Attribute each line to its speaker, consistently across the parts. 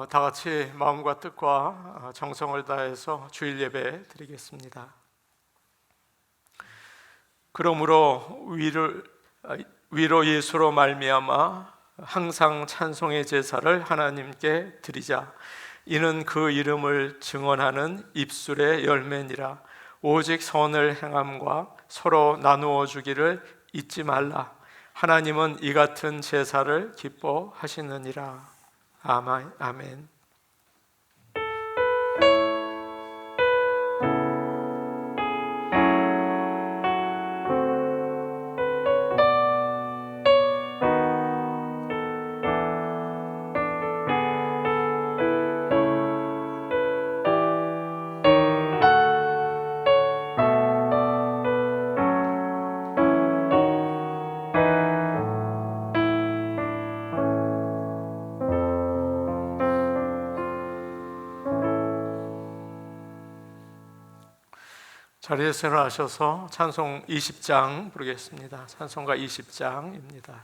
Speaker 1: 다 같이 마음과 뜻과 정성을 다해서 주일 예배 드리겠습니다. 그러므로 위로 예수로 말미암아 항상 찬송의 제사를 하나님께 드리자. 이는 그 이름을 증언하는 입술의 열매니라. 오직 선을 행함과 서로 나누어 주기를 잊지 말라. 하나님은 이 같은 제사를 기뻐하시느니라. 아멘. 자리에서 일어나셔서 찬송 20장 부르겠습니다. 찬송가 20장입니다.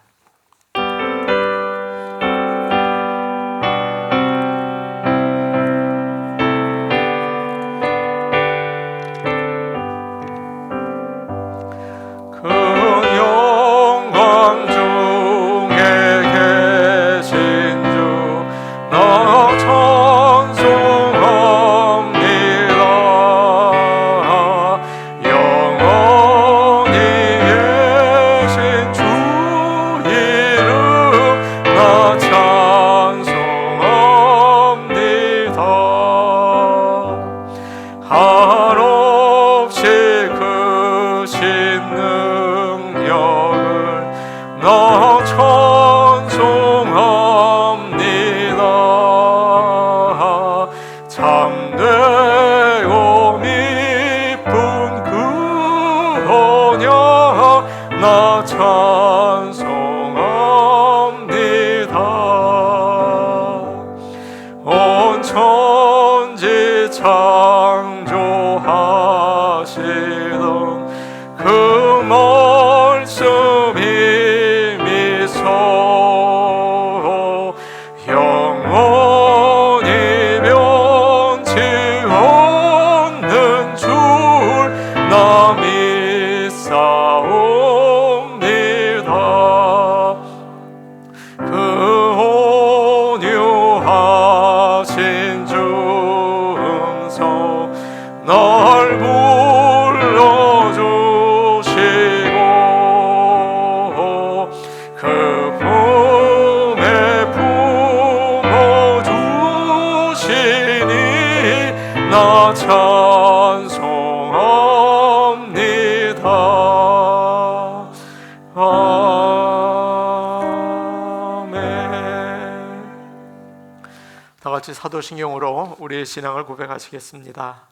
Speaker 1: 사도신경으로 우리의 신앙을 고백하시겠습니다.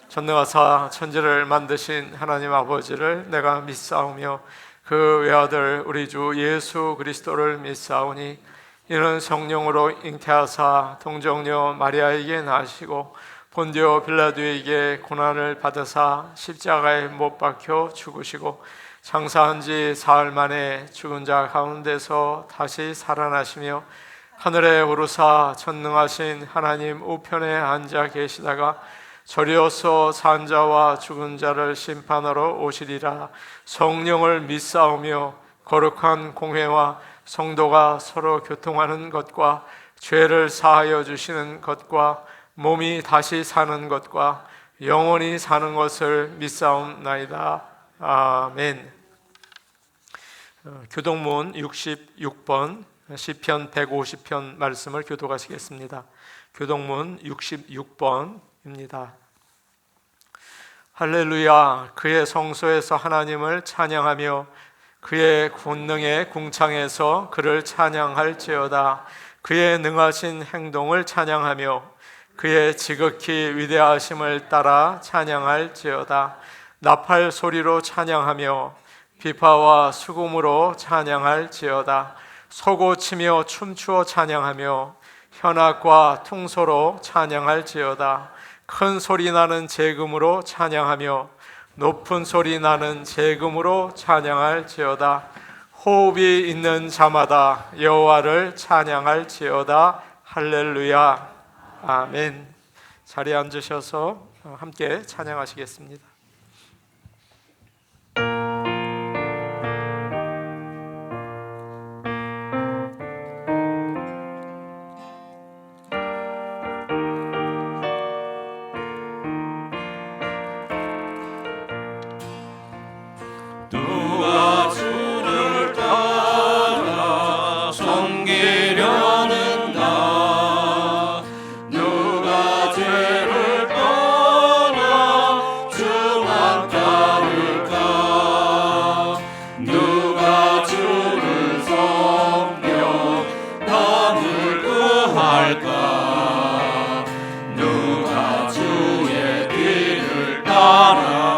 Speaker 1: 전능하사 천지를 만드신 하나님 아버지를 내가 믿사오며 그 외아들 우리 주 예수 그리스도를 믿사오니 이는 성령으로 잉태하사 동정녀 마리아에게 나시고 본디오 빌라도에게 고난을 받으사 십자가에 못 박혀 죽으시고 장사한 지 사흘 만에 죽은 자 가운데서 다시 살아나시며 하늘에 오르사 전능하신 하나님 우편에 앉아 계시다가 저리어서 산 자와 죽은 자를 심판하러 오시리라. 성령을 믿사오며 거룩한 공회와 성도가 서로 교통하는 것과 죄를 사하여 주시는 것과 몸이 다시 사는 것과 영원히 사는 것을 믿사옵나이다. 아멘. 교동문 66번 시편 150편 말씀을 교독하시겠습니다. 교동문 66번입니다. 할렐루야. 그의 성소에서 하나님을 찬양하며 그의 권능의 궁창에서 그를 찬양할지어다. 그의 능하신 행동을 찬양하며 그의 지극히 위대하심을 따라 찬양할지어다. 나팔 소리로 찬양하며 비파와 수금으로 찬양할지어다. 소고 치며 춤추어 찬양하며 현악과 퉁소로 찬양할지어다. 큰 소리 나는 제금으로 찬양하며 높은 소리 나는 제금으로 찬양할지어다. 호흡이 있는 자마다 여호와를 찬양할지어다. 할렐루야. 아멘. 자리에 앉으셔서 함께 찬양하시겠습니다.
Speaker 2: 누가 주를 따라 섬기려는 나, 누가 죄를 떠나 주만 따를까, 누가 주를 섬겨 남을 구할까, 누가 주의 뒤를 따라가려나.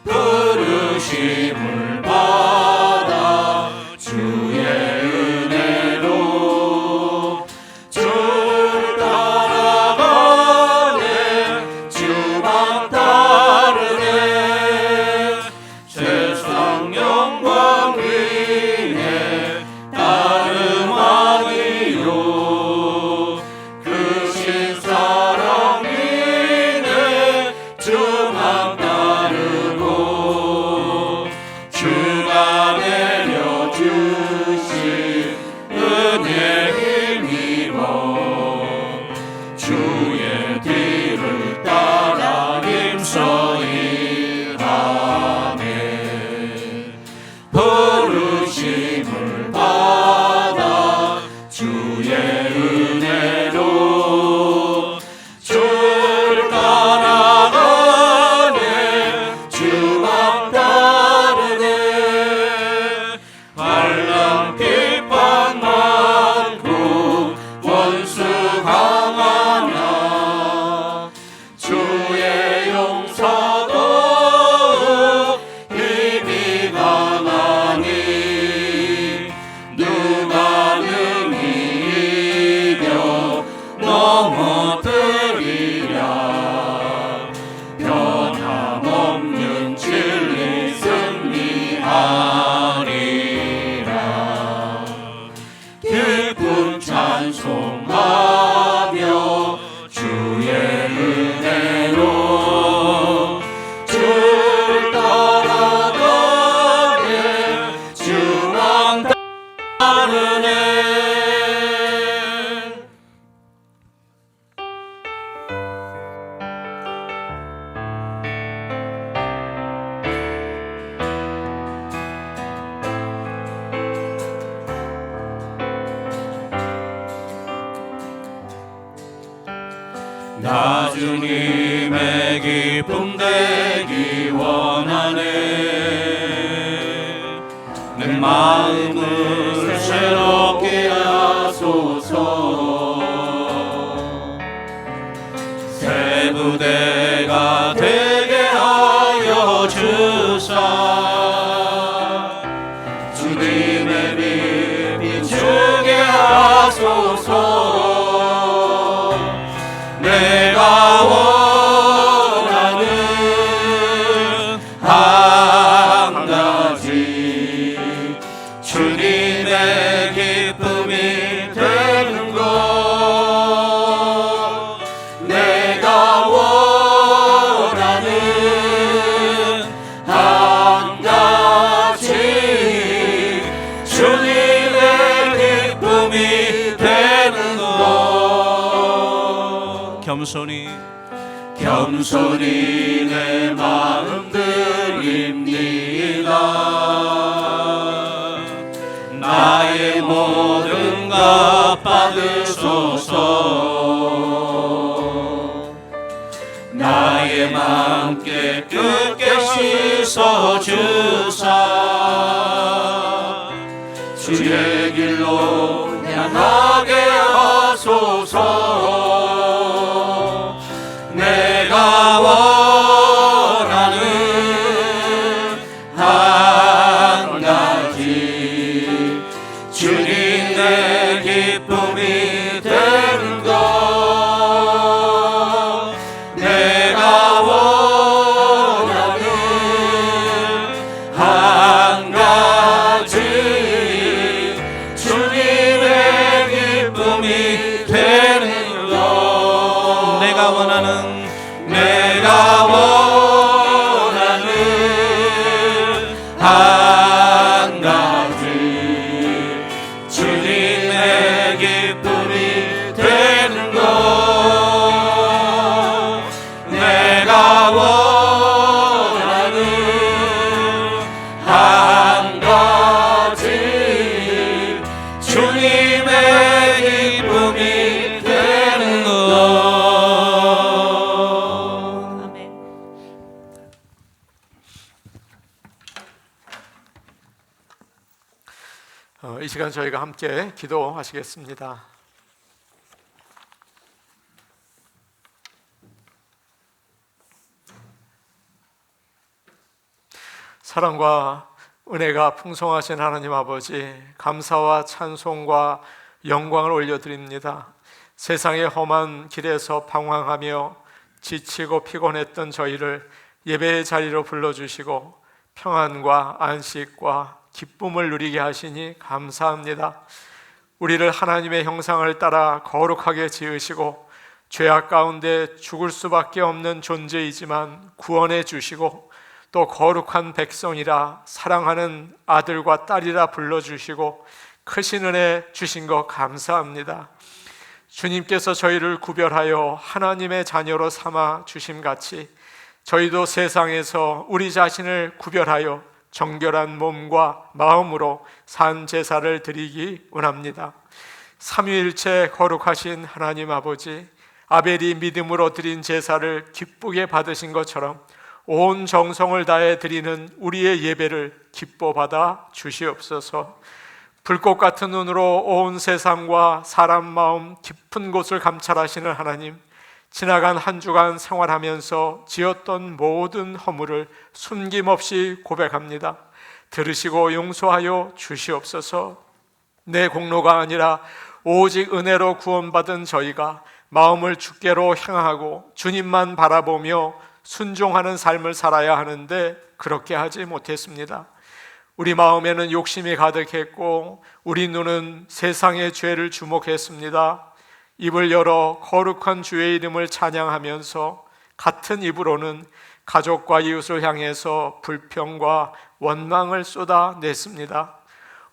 Speaker 2: 부르심을 받아 주의 은혜로 주를 따라가네, 주만 따르네. 세상 영광 위에 따름하기로 크신 사랑 위에 주만 따르고, 주가 내려주신 은혜 힘입어 주의 뒤를 따라 힘써 일하네. 부르심을 받아 주의 은혜로 주를 따라가네, 주만 따르네. 환난 비판 많고 원수 강하나 주의 용서도 힘이 강하니, 누가 능히 이겨 넘어뜨리랴. 변함없는 진리 승리하리라. 기쁜 찬송하며 주의 은혜로 주를 따라가네, 주만 따르네. 나 주님의 기쁨 되기 원하네. 내 마음을 새롭게 하소서. 새 부대가 되게 하여 주사. 주님의 빛 비추게 하소서. 내가 원하는 한 가지, 주님의 기쁨이 되는 것. 내가 원하는 한 가지, 주님의 기쁨이 되는 것. 겸손히 내 마음 드립니다. 나의 모든 것 받으소서. 나의 마음 깨끗게 씻어주사. 주의 길로 향하게 하소서. 내가 원하는 한 가지, 주님의 기쁨이 되는 것. 내가 원하는 한 가지 주님의 기쁨이 되는 것 내가 원하는 한 가지 주님의 기쁨이 되는 것.
Speaker 3: 아멘.
Speaker 1: 이 시간 저희가 함께 기도하시겠습니다. 사랑과 은혜가 풍성하신 하나님 아버지, 감사와 찬송과 영광을 올려드립니다. 세상의 험한 길에서 방황하며 지치고 피곤했던 저희를 예배의 자리로 불러주시고 평안과 안식과 기쁨을 누리게 하시니 감사합니다. 우리를 하나님의 형상을 따라 거룩하게 지으시고 죄악 가운데 죽을 수밖에 없는 존재이지만 구원해 주시고 또 거룩한 백성이라 사랑하는 아들과 딸이라 불러주시고 크신 은혜 주신 것 감사합니다. 주님께서 저희를 구별하여 하나님의 자녀로 삼아 주심같이 저희도 세상에서 우리 자신을 구별하여 정결한 몸과 마음으로 산 제사를 드리기 원합니다. 삼위일체 거룩하신 하나님 아버지, 아벨이 믿음으로 드린 제사를 기쁘게 받으신 것처럼 온 정성을 다해 드리는 우리의 예배를 기뻐 받아 주시옵소서. 불꽃 같은 눈으로 온 세상과 사람 마음 깊은 곳을 감찰하시는 하나님, 지나간 한 주간 생활하면서 지었던 모든 허물을 숨김없이 고백합니다. 들으시고 용서하여 주시옵소서. 내 공로가 아니라 오직 은혜로 구원받은 저희가 마음을 주께로 향하고 주님만 바라보며 순종하는 삶을 살아야 하는데 그렇게 하지 못했습니다. 우리 마음에는 욕심이 가득했고 우리 눈은 세상의 죄를 주목했습니다. 입을 열어 거룩한 주의 이름을 찬양하면서 같은 입으로는 가족과 이웃을 향해서 불평과 원망을 쏟아냈습니다.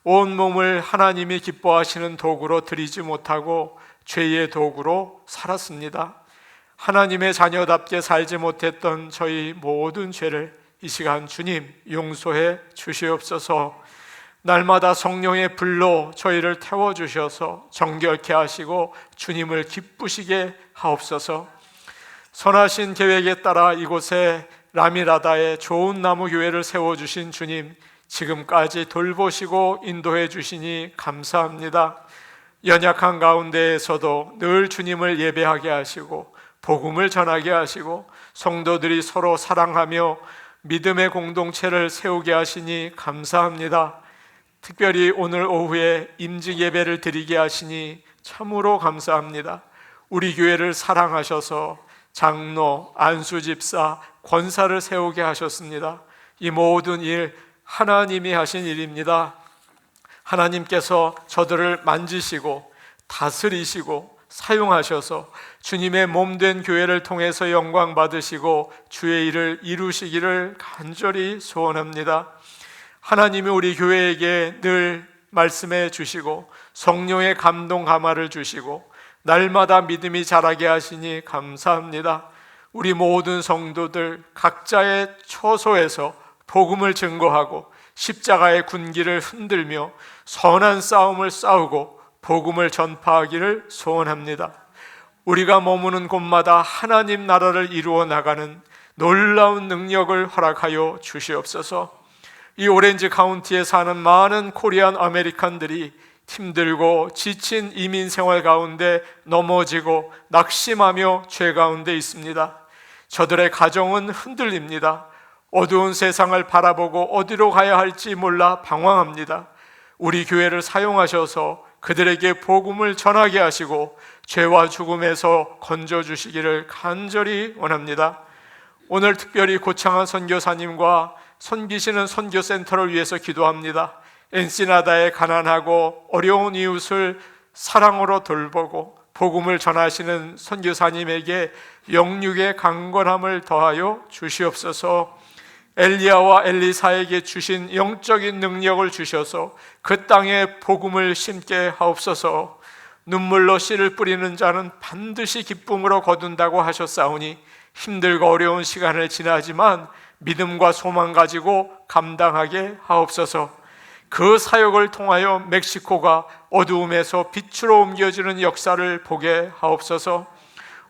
Speaker 1: 온 몸을 하나님이 기뻐하시는 도구로 드리지 못하고 죄의 도구로 살았습니다. 하나님의 자녀답게 살지 못했던 저희 모든 죄를 이 시간 주님 용서해 주시옵소서. 날마다 성령의 불로 저희를 태워주셔서 정결케 하시고 주님을 기쁘시게 하옵소서. 선하신 계획에 따라 이곳에 라미라다에 좋은 나무 교회를 세워주신 주님, 지금까지 돌보시고 인도해 주시니 감사합니다. 연약한 가운데에서도 늘 주님을 예배하게 하시고 복음을 전하게 하시고 성도들이 서로 사랑하며 믿음의 공동체를 세우게 하시니 감사합니다. 특별히 오늘 오후에 임직 예배를 드리게 하시니 참으로 감사합니다. 우리 교회를 사랑하셔서 장로, 안수집사, 권사를 세우게 하셨습니다. 이 모든 일 하나님이 하신 일입니다. 하나님께서 저들을 만지시고 다스리시고 사용하셔서 주님의 몸된 교회를 통해서 영광 받으시고 주의 일을 이루시기를 간절히 소원합니다. 하나님이 우리 교회에게 늘 말씀해 주시고 성령의 감동 감화를 주시고 날마다 믿음이 자라게 하시니 감사합니다. 우리 모든 성도들 각자의 처소에서 복음을 증거하고 십자가의 군기를 흔들며 선한 싸움을 싸우고 복음을 전파하기를 소원합니다. 우리가 머무는 곳마다 하나님 나라를 이루어 나가는 놀라운 능력을 허락하여 주시옵소서. 이 오렌지 카운티에 사는 많은 코리안 아메리칸들이 힘들고 지친 이민 생활 가운데 넘어지고 낙심하며 죄 가운데 있습니다. 저들의 가정은 흔들립니다. 어두운 세상을 바라보고 어디로 가야 할지 몰라 방황합니다. 우리 교회를 사용하셔서 그들에게 복음을 전하게 하시고 죄와 죽음에서 건져주시기를 간절히 원합니다. 오늘 특별히 고창한 선교사님과 섬기시는 선교센터를 위해서 기도합니다. 엔시나다의 가난하고 어려운 이웃을 사랑으로 돌보고 복음을 전하시는 선교사님에게 영육의 강건함을 더하여 주시옵소서. 엘리야와 엘리사에게 주신 영적인 능력을 주셔서 그 땅에 복음을 심게 하옵소서. 눈물로 씨를 뿌리는 자는 반드시 기쁨으로 거둔다고 하셨사오니 힘들고 어려운 시간을 지나지만 믿음과 소망 가지고 감당하게 하옵소서. 그 사역을 통하여 멕시코가 어두움에서 빛으로 옮겨지는 역사를 보게 하옵소서.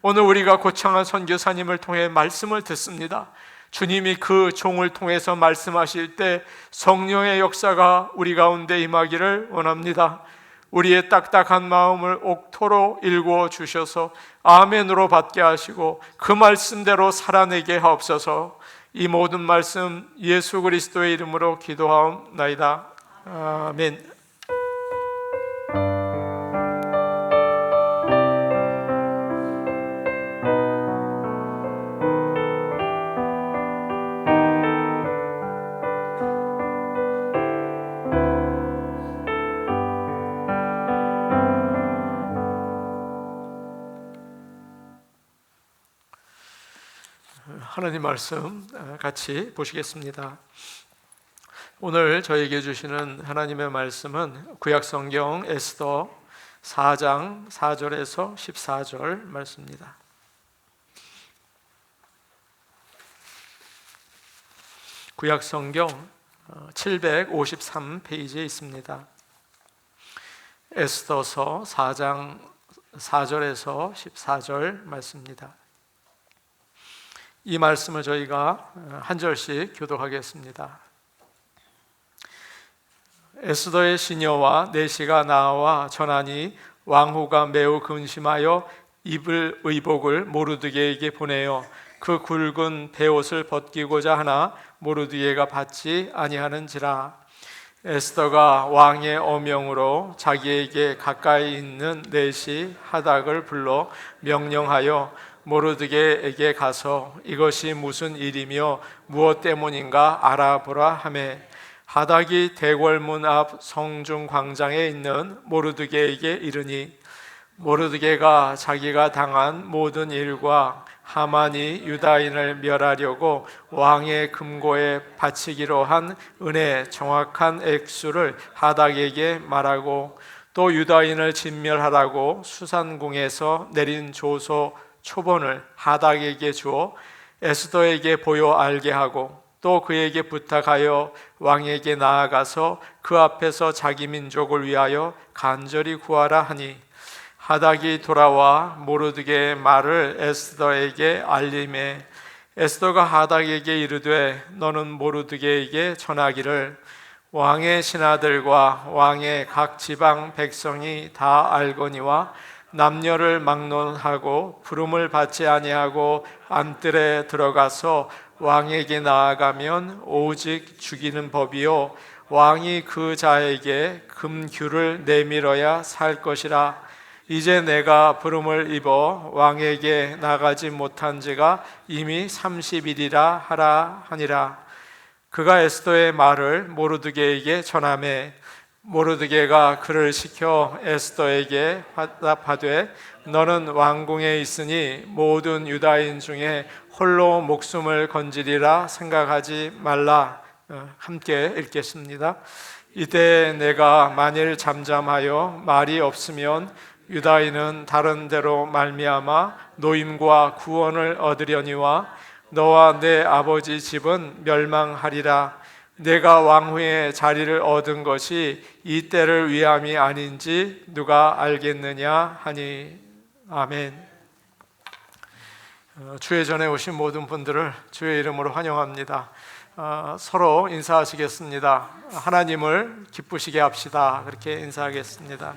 Speaker 1: 오늘 우리가 고창한 선교사님을 통해 말씀을 듣습니다. 주님이 그 종을 통해서 말씀하실 때 성령의 역사가 우리 가운데 임하기를 원합니다. 우리의 딱딱한 마음을 옥토로 일구어 주셔서 아멘으로 받게 하시고 그 말씀대로 살아내게 하옵소서. 이 모든 말씀 예수 그리스도의 이름으로 기도하옵나이다. 아멘. 하나님 말씀 같이 보시겠습니다. 오늘 저에게 주시는 하나님의 말씀은 구약성경 에스더 4장 4절에서 14절 말씀입니다. 구약성경 753페이지에 있습니다. 에스더서 4장 4절에서 14절 말씀입니다. 이 말씀을 저희가 한 절씩 교독하겠습니다. 에스더의 시녀와 내시가 나와 전하니 왕후가 매우 근심하여 입을 의복을 모르드게에게 보내어 그 굵은 베옷을 벗기고자 하나 모르드게가 받지 아니하는지라. 에스더가 왕의 어명으로 자기에게 가까이 있는 내시 하닥을 불러 명령하여 모르드게에게 가서 이것이 무슨 일이며 무엇 때문인가 알아보라 하매 하닥이 대궐문 앞 성중 광장에 있는 모르드게에게 이르니 모르드게가 자기가 당한 모든 일과 하만이 유다인을 멸하려고 왕의 금고에 바치기로 한 은의 정확한 액수를 하닥에게 말하고 또 유다인을 진멸하라고 수산궁에서 내린 조서 초본을 하닥에게 주어 에스더에게 보여 알게 하고 또 그에게 부탁하여 왕에게 나아가서 그 앞에서 자기 민족을 위하여 간절히 구하라 하니 하닥이 돌아와 모르드게의 말을 에스더에게 알림해 에스더가 하닥에게 이르되 너는 모르드게에게 전하기를 왕의 신하들과 왕의 각 지방 백성이 다 알거니와 남녀를 막론하고 부름을 받지 아니하고 안뜰에 들어가서 왕에게 나아가면 오직 죽이는 법이요 왕이 그 자에게 금규를 내밀어야 살 것이라. 이제 내가 부름을 입어 왕에게 나가지 못한 지가 이미 30일이라 하라 하니라. 그가 에스더의 말을 모르드게에게 전하매 모르드게가 그를 시켜 에스더에게 화답하되 너는 왕궁에 있으니 모든 유다인 중에 홀로 목숨을 건지리라 생각하지 말라. 함께 읽겠습니다. 이때 내가 만일 잠잠하여 말이 없으면 유다인은 다른 데로 말미암아 노임과 구원을 얻으려니와 너와 내 아버지 집은 멸망하리라. 내가 왕후의 자리를 얻은 것이 이 때를 위함이 아닌지 누가 알겠느냐 하니. 아멘. 주의 전에 오신 모든 분들을 주의 이름으로 환영합니다. 서로 인사하시겠습니다. 하나님을 기쁘시게 합시다. 그렇게 인사하겠습니다.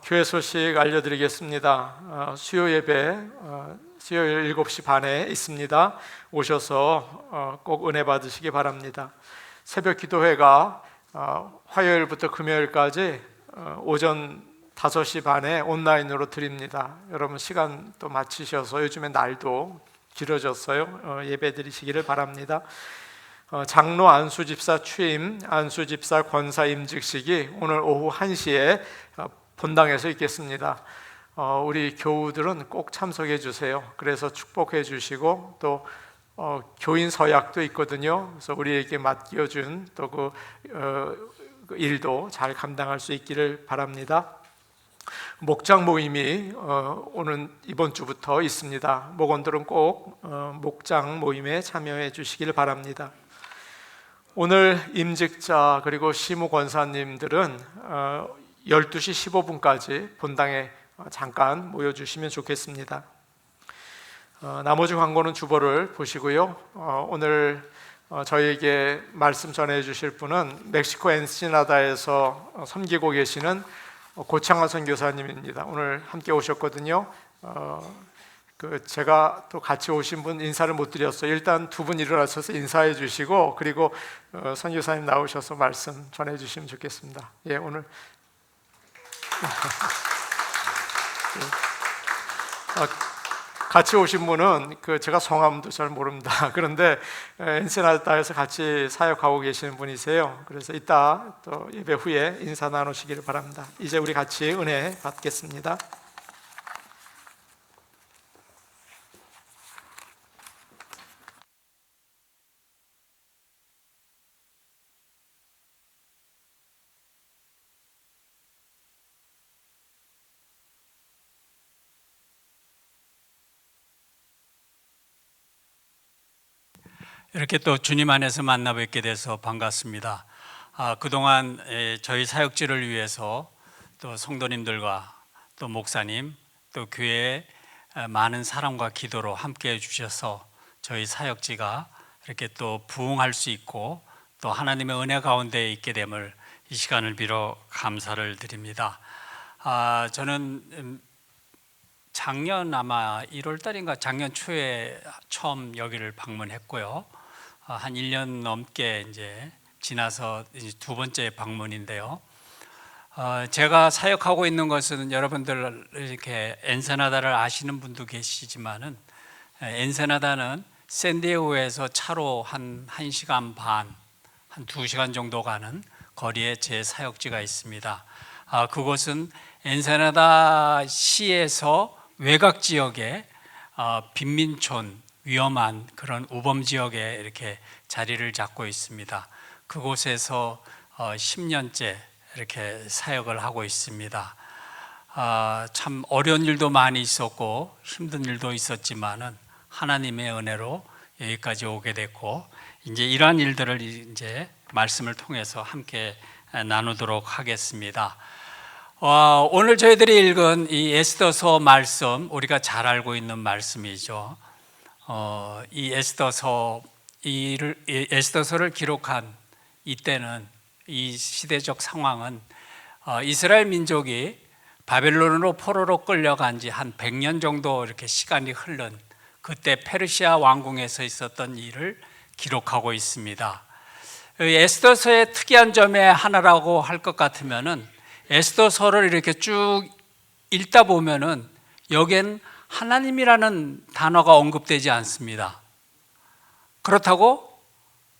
Speaker 1: 교회 소식 알려드리겠습니다. 수요 예배 수요일 7시 반에 있습니다. 오셔서 꼭 은혜 받으시기 바랍니다. 새벽 기도회가 화요일부터 금요일까지 오전 5시 반에 온라인으로 드립니다. 여러분 시간 또 맞추셔서 요즘에 날도 길어졌어요. 예배 드리시기를 바랍니다. 장로 안수집사 취임, 안수집사 권사 임직식이 오늘 오후 1시에 본당에서 있겠습니다. 우리 교우들은 꼭 참석해 주세요. 그래서 축복해 주시고 또 교인 서약도 있거든요. 그래서 우리에게 맡겨준 또 그 일도 잘 감당할 수 있기를 바랍니다. 목장 모임이 오는 이번 주부터 있습니다. 목원들은 꼭 목장 모임에 참여해 주시길 바랍니다. 오늘 임직자 그리고 시무 권사님들은 12시 15분까지 본당에 잠깐 모여주시면 좋겠습니다. 나머지 광고는 주보를 보시고요. 오늘 저희에게 말씀 전해 주실 분은 멕시코 엔시나다에서 섬기고 계시는 고창화 선교사님입니다. 오늘 함께 오셨거든요. 제가 또 같이 오신 분 인사를 못 드렸어요. 일단 두 분 일어나셔서 인사해 주시고 그리고 선교사님 나오셔서 말씀 전해 주시면 좋겠습니다. 예, 오늘 같이 오신 분은 제가 성함도 잘 모릅니다. 그런데 엔세나다에서 같이 사역하고 계시는 분이세요. 그래서 이따 또 예배 후에 인사 나누시기를 바랍니다. 이제 우리 같이 은혜 받겠습니다.
Speaker 3: 이렇게 또 주님 안에서 만나 뵙게 돼서 반갑습니다. 그동안 저희 사역지를 위해서 또 성도님들과 또 목사님 또 교회의 많은 사랑과 기도로 함께 해주셔서 저희 사역지가 이렇게 또 부흥할 수 있고 또 하나님의 은혜 가운데 있게 됨을 이 시간을 빌어 감사를 드립니다. 저는 작년 아마 1월 달인가 작년 초에 처음 여기를 방문했고요. 한 1년 넘게 이제 지나서 이제 두 번째 방문인데요. 제가 사역하고 있는 것은 여러분들 이렇게 엔세나다를 아시는 분도 계시지만은 엔세나다는 샌디에고에서 차로 한 1시간 반, 한 2시간 정도 가는 거리에 제 사역지가 있습니다. 그곳은 엔세나다 시에서 외곽 지역에 빈민촌, 위험한 그런 우범 지역에 이렇게 자리를 잡고 있습니다. 그곳에서 10년째 이렇게 사역을 하고 있습니다. 참 어려운 일도 많이 있었고 힘든 일도 있었지만은 하나님의 은혜로 여기까지 오게 됐고 이제 이러한 일들을 이제 말씀을 통해서 함께 나누도록 하겠습니다. 오늘 저희들이 읽은 이 에스더서 말씀 우리가 잘 알고 있는 말씀이죠. 이 에스더서를 기록한 이때는 이 시대적 상황은 이스라엘 민족이 바벨론으로 포로로 끌려간 지 한 100년 정도 이렇게 시간이 흐른 그때 페르시아 왕궁에서 있었던 일을 기록하고 있습니다. 에스더서의 특이한 점의 하나라고 할 것 같으면은 에스더서를 이렇게 쭉 읽다 보면은 여기엔 하나님이라는 단어가 언급되지 않습니다. 그렇다고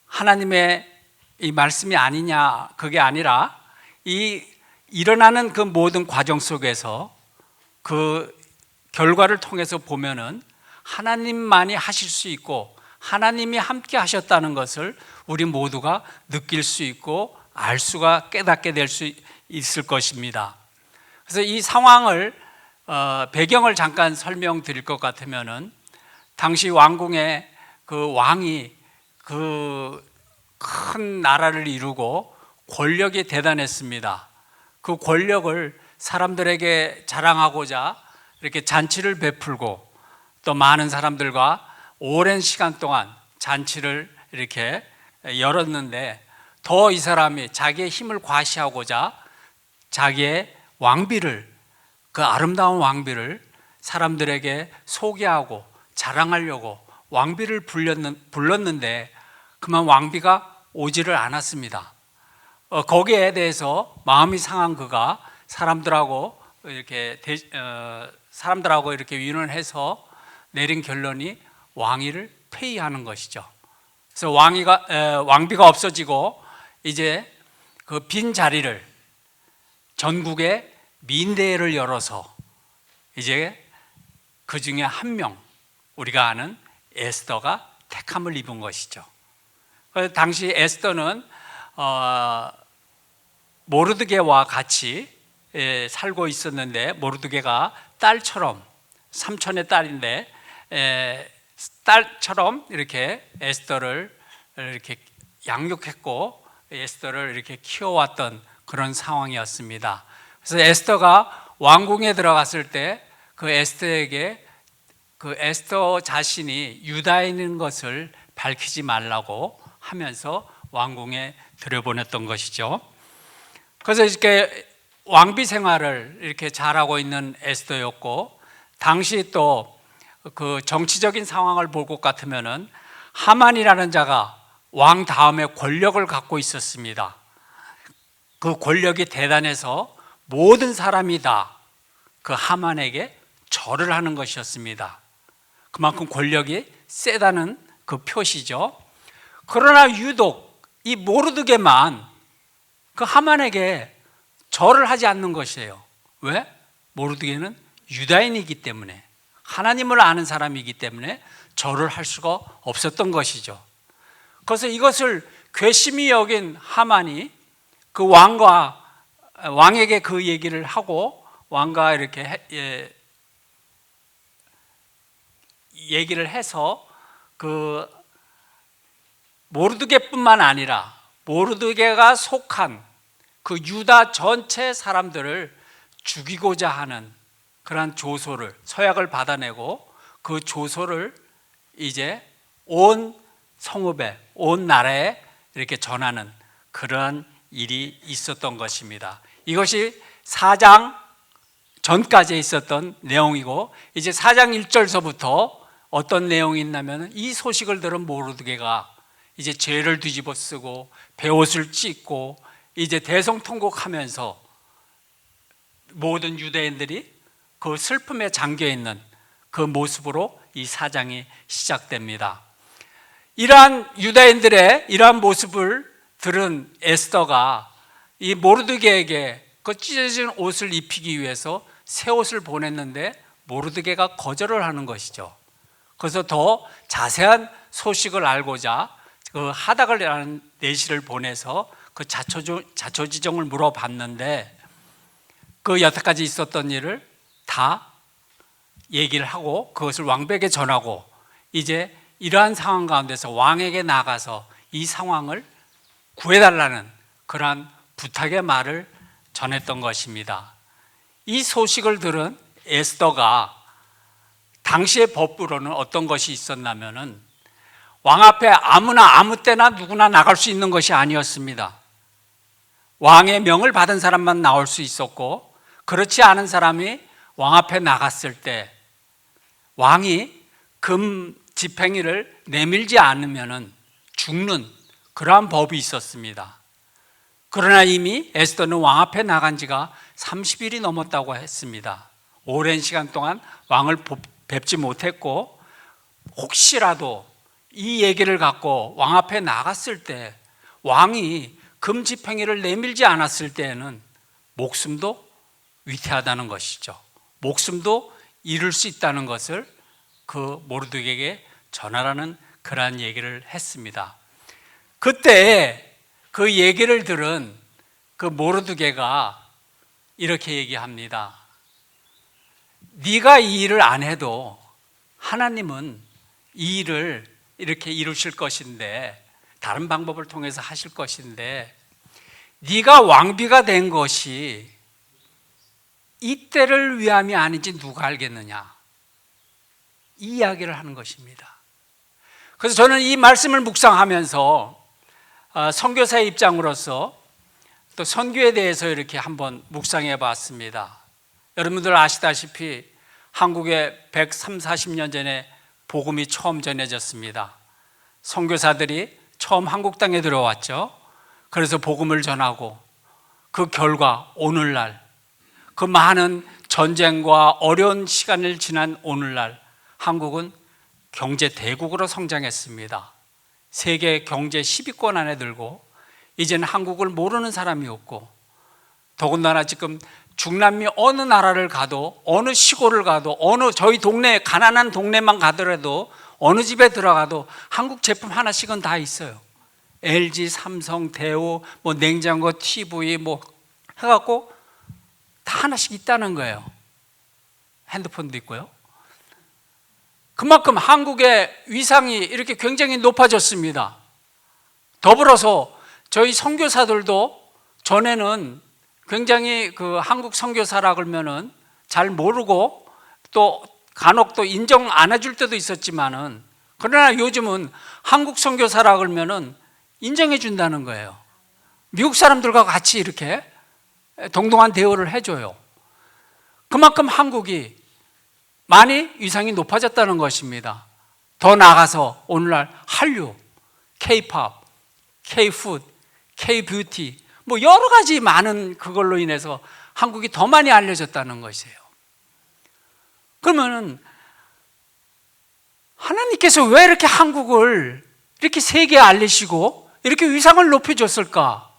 Speaker 3: 하나님의 이 말씀이 아니냐, 그게 아니라 이 일어나는 그 모든 과정 속에서 그 결과를 통해서 보면은 하나님만이 하실 수 있고 하나님이 함께 하셨다는 것을 우리 모두가 느낄 수 있고 알 수가 깨닫게 될 수 있을 것입니다. 그래서 이 상황을 배경을 잠깐 설명드릴 것 같으면은 당시 왕궁의 그 왕이 그 큰 나라를 이루고 권력이 대단했습니다. 그 권력을 사람들에게 자랑하고자 이렇게 잔치를 베풀고 또 많은 사람들과 오랜 시간 동안 잔치를 이렇게 열었는데 더 이 사람이 자기의 힘을 과시하고자 자기의 왕비를, 그 아름다운 왕비를 사람들에게 소개하고 자랑하려고 왕비를 불렀는데 그만 왕비가 오지를 않았습니다. 거기에 대해서 마음이 상한 그가 사람들하고 이렇게 의논해서 내린 결론이 왕위를 폐위하는 것이죠. 그래서 왕비가 없어지고 이제 그 빈 자리를 전국에 민대회를 열어서 이제 그 중에 한 명, 우리가 아는 에스더가 택함을 입은 것이죠. 그래서 당시 에스더는 모르드게와 같이 살고 있었는데, 모르드게가 딸처럼, 삼촌의 딸인데 딸처럼 이렇게 에스더를 이렇게 양육했고 에스더를 이렇게 키워왔던 그런 상황이었습니다. 그래서 에스더가 왕궁에 들어갔을 때 그 에스더에게 그 에스더 자신이 유다인인 것을 밝히지 말라고 하면서 왕궁에 들여보냈던 것이죠. 그래서 이렇게 왕비 생활을 이렇게 잘하고 있는 에스더였고, 당시 또 그 정치적인 상황을 볼 것 같으면은 하만이라는 자가 왕 다음에 권력을 갖고 있었습니다. 그 권력이 대단해서 모든 사람이 다 그 하만에게 절을 하는 것이었습니다. 그만큼 권력이 세다는 그 표시죠. 그러나 유독 이 모르드게만 그 하만에게 절을 하지 않는 것이에요. 왜? 모르드게는 유다인이기 때문에, 하나님을 아는 사람이기 때문에 절을 할 수가 없었던 것이죠. 그래서 이것을 괘씸히 여긴 하만이 그 왕에게 그 얘기를 하고 왕과 이렇게 얘기를 해서 그 모르드게뿐만 아니라 모르드게가 속한 그 유다 전체 사람들을 죽이고자 하는 그러한 조소를, 서약을 받아내고 그 조소를 이제 온 성읍에, 온 나라에 이렇게 전하는 그러한 일이 있었던 것입니다. 이것이 4장 전까지 있었던 내용이고, 이제 4장 1절서부터 어떤 내용이 있냐면, 이 소식을 들은 모르드게가 이제 죄를 뒤집어 쓰고 베옷을 찢고 이제 대성통곡하면서 모든 유대인들이 그 슬픔에 잠겨 있는 그 모습으로 이 4장이 시작됩니다. 이러한 유다인들의 이러한 모습을 들은 에스더가 이 모르드게에게 그 찢어진 옷을 입히기 위해서 새 옷을 보냈는데 모르드게가 거절을 하는 것이죠. 그래서 더 자세한 소식을 알고자 그 하닥을이라는 내시를 보내서 그 자초지종을 물어봤는데, 그 여태까지 있었던 일을 다 얘기를 하고 그것을 왕에게 전하고, 이제 이러한 상황 가운데서 왕에게 나가서 이 상황을 구해달라는 그러한 부탁의 말을 전했던 것입니다. 이 소식을 들은 에스더가 당시의 법으로는 어떤 것이 있었냐면은, 왕 앞에 아무나 아무 때나 누구나 나갈 수 있는 것이 아니었습니다. 왕의 명을 받은 사람만 나올 수 있었고, 그렇지 않은 사람이 왕 앞에 나갔을 때 왕이 금 지팽이를 내밀지 않으면 죽는 그러한 법이 있었습니다. 그러나 이미 에스더는 왕 앞에 나간 지가 30일이 넘었다고 했습니다. 오랜 시간 동안 왕을 뵙지 못했고, 혹시라도 이 얘기를 갖고 왕 앞에 나갔을 때 왕이 금지팽이를 내밀지 않았을 때에는 목숨도 위태하다는 것이죠. 목숨도 잃을 수 있다는 것을 그 모르드게에게 전하라는 그러한 얘기를 했습니다. 그때 그 얘기를 들은 그 모르드게가 이렇게 얘기합니다. 네가 이 일을 안 해도 하나님은 이 일을 이렇게 이루실 것인데, 다른 방법을 통해서 하실 것인데, 네가 왕비가 된 것이 이때를 위함이 아닌지 누가 알겠느냐, 이 이야기를 하는 것입니다. 그래서 저는 이 말씀을 묵상하면서 선교사의 입장으로서 또 선교에 대해서 이렇게 한번 묵상해 봤습니다. 여러분들 아시다시피 한국에 130~140년 전에 복음이 처음 전해졌습니다. 선교사들이 처음 한국 땅에 들어왔죠. 그래서 복음을 전하고, 그 결과 오늘날 그 많은 전쟁과 어려운 시간을 지난 오늘날 한국은 경제 대국으로 성장했습니다. 세계 경제 10위권 안에 들고, 이제는 한국을 모르는 사람이 없고, 더군다나 지금 중남미 어느 나라를 가도, 어느 시골을 가도, 어느 저희 동네, 가난한 동네만 가더라도 어느 집에 들어가도 한국 제품 하나씩은 다 있어요. LG, 삼성, 대우, 뭐 냉장고, TV 뭐 해갖고 다 하나씩 있다는 거예요. 핸드폰도 있고요. 그만큼 한국의 위상이 이렇게 굉장히 높아졌습니다. 더불어서 저희 선교사들도 전에는 굉장히 그 한국 선교사라 그러면은 잘 모르고 또 간혹 또 인정 안 해줄 때도 있었지만은, 그러나 요즘은 한국 선교사라 그러면은 인정해 준다는 거예요. 미국 사람들과 같이 이렇게 동등한 대우를 해줘요. 그만큼 한국이 많이 위상이 높아졌다는 것입니다. 더 나아가서 오늘날 한류, K-팝, K-푸드, K-뷰티 뭐 여러 가지 많은 그걸로 인해서 한국이 더 많이 알려졌다는 것이에요. 그러면은 하나님께서 왜 이렇게 한국을 이렇게 세계에 알리시고 이렇게 위상을 높여줬을까?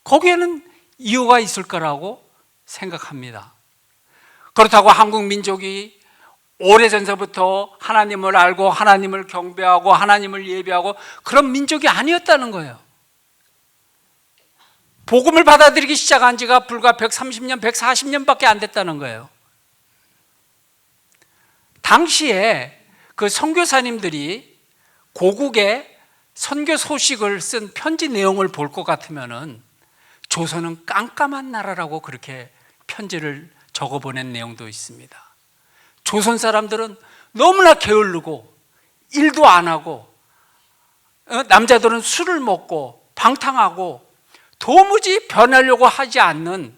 Speaker 3: 거기에는 이유가 있을 거라고 생각합니다. 그렇다고 한국 민족이 오래전서부터 하나님을 알고 하나님을 경배하고 하나님을 예배하고 그런 민족이 아니었다는 거예요. 복음을 받아들이기 시작한 지가 불과 130년, 140년밖에 안 됐다는 거예요. 당시에 그 선교사님들이 고국에 선교 소식을 쓴 편지 내용을 볼 것 같으면은 조선은 깜깜한 나라라고 그렇게 편지를 적어 보낸 내용도 있습니다. 조선 사람들은 너무나 게으르고 일도 안 하고 남자들은 술을 먹고 방탕하고 도무지 변하려고 하지 않는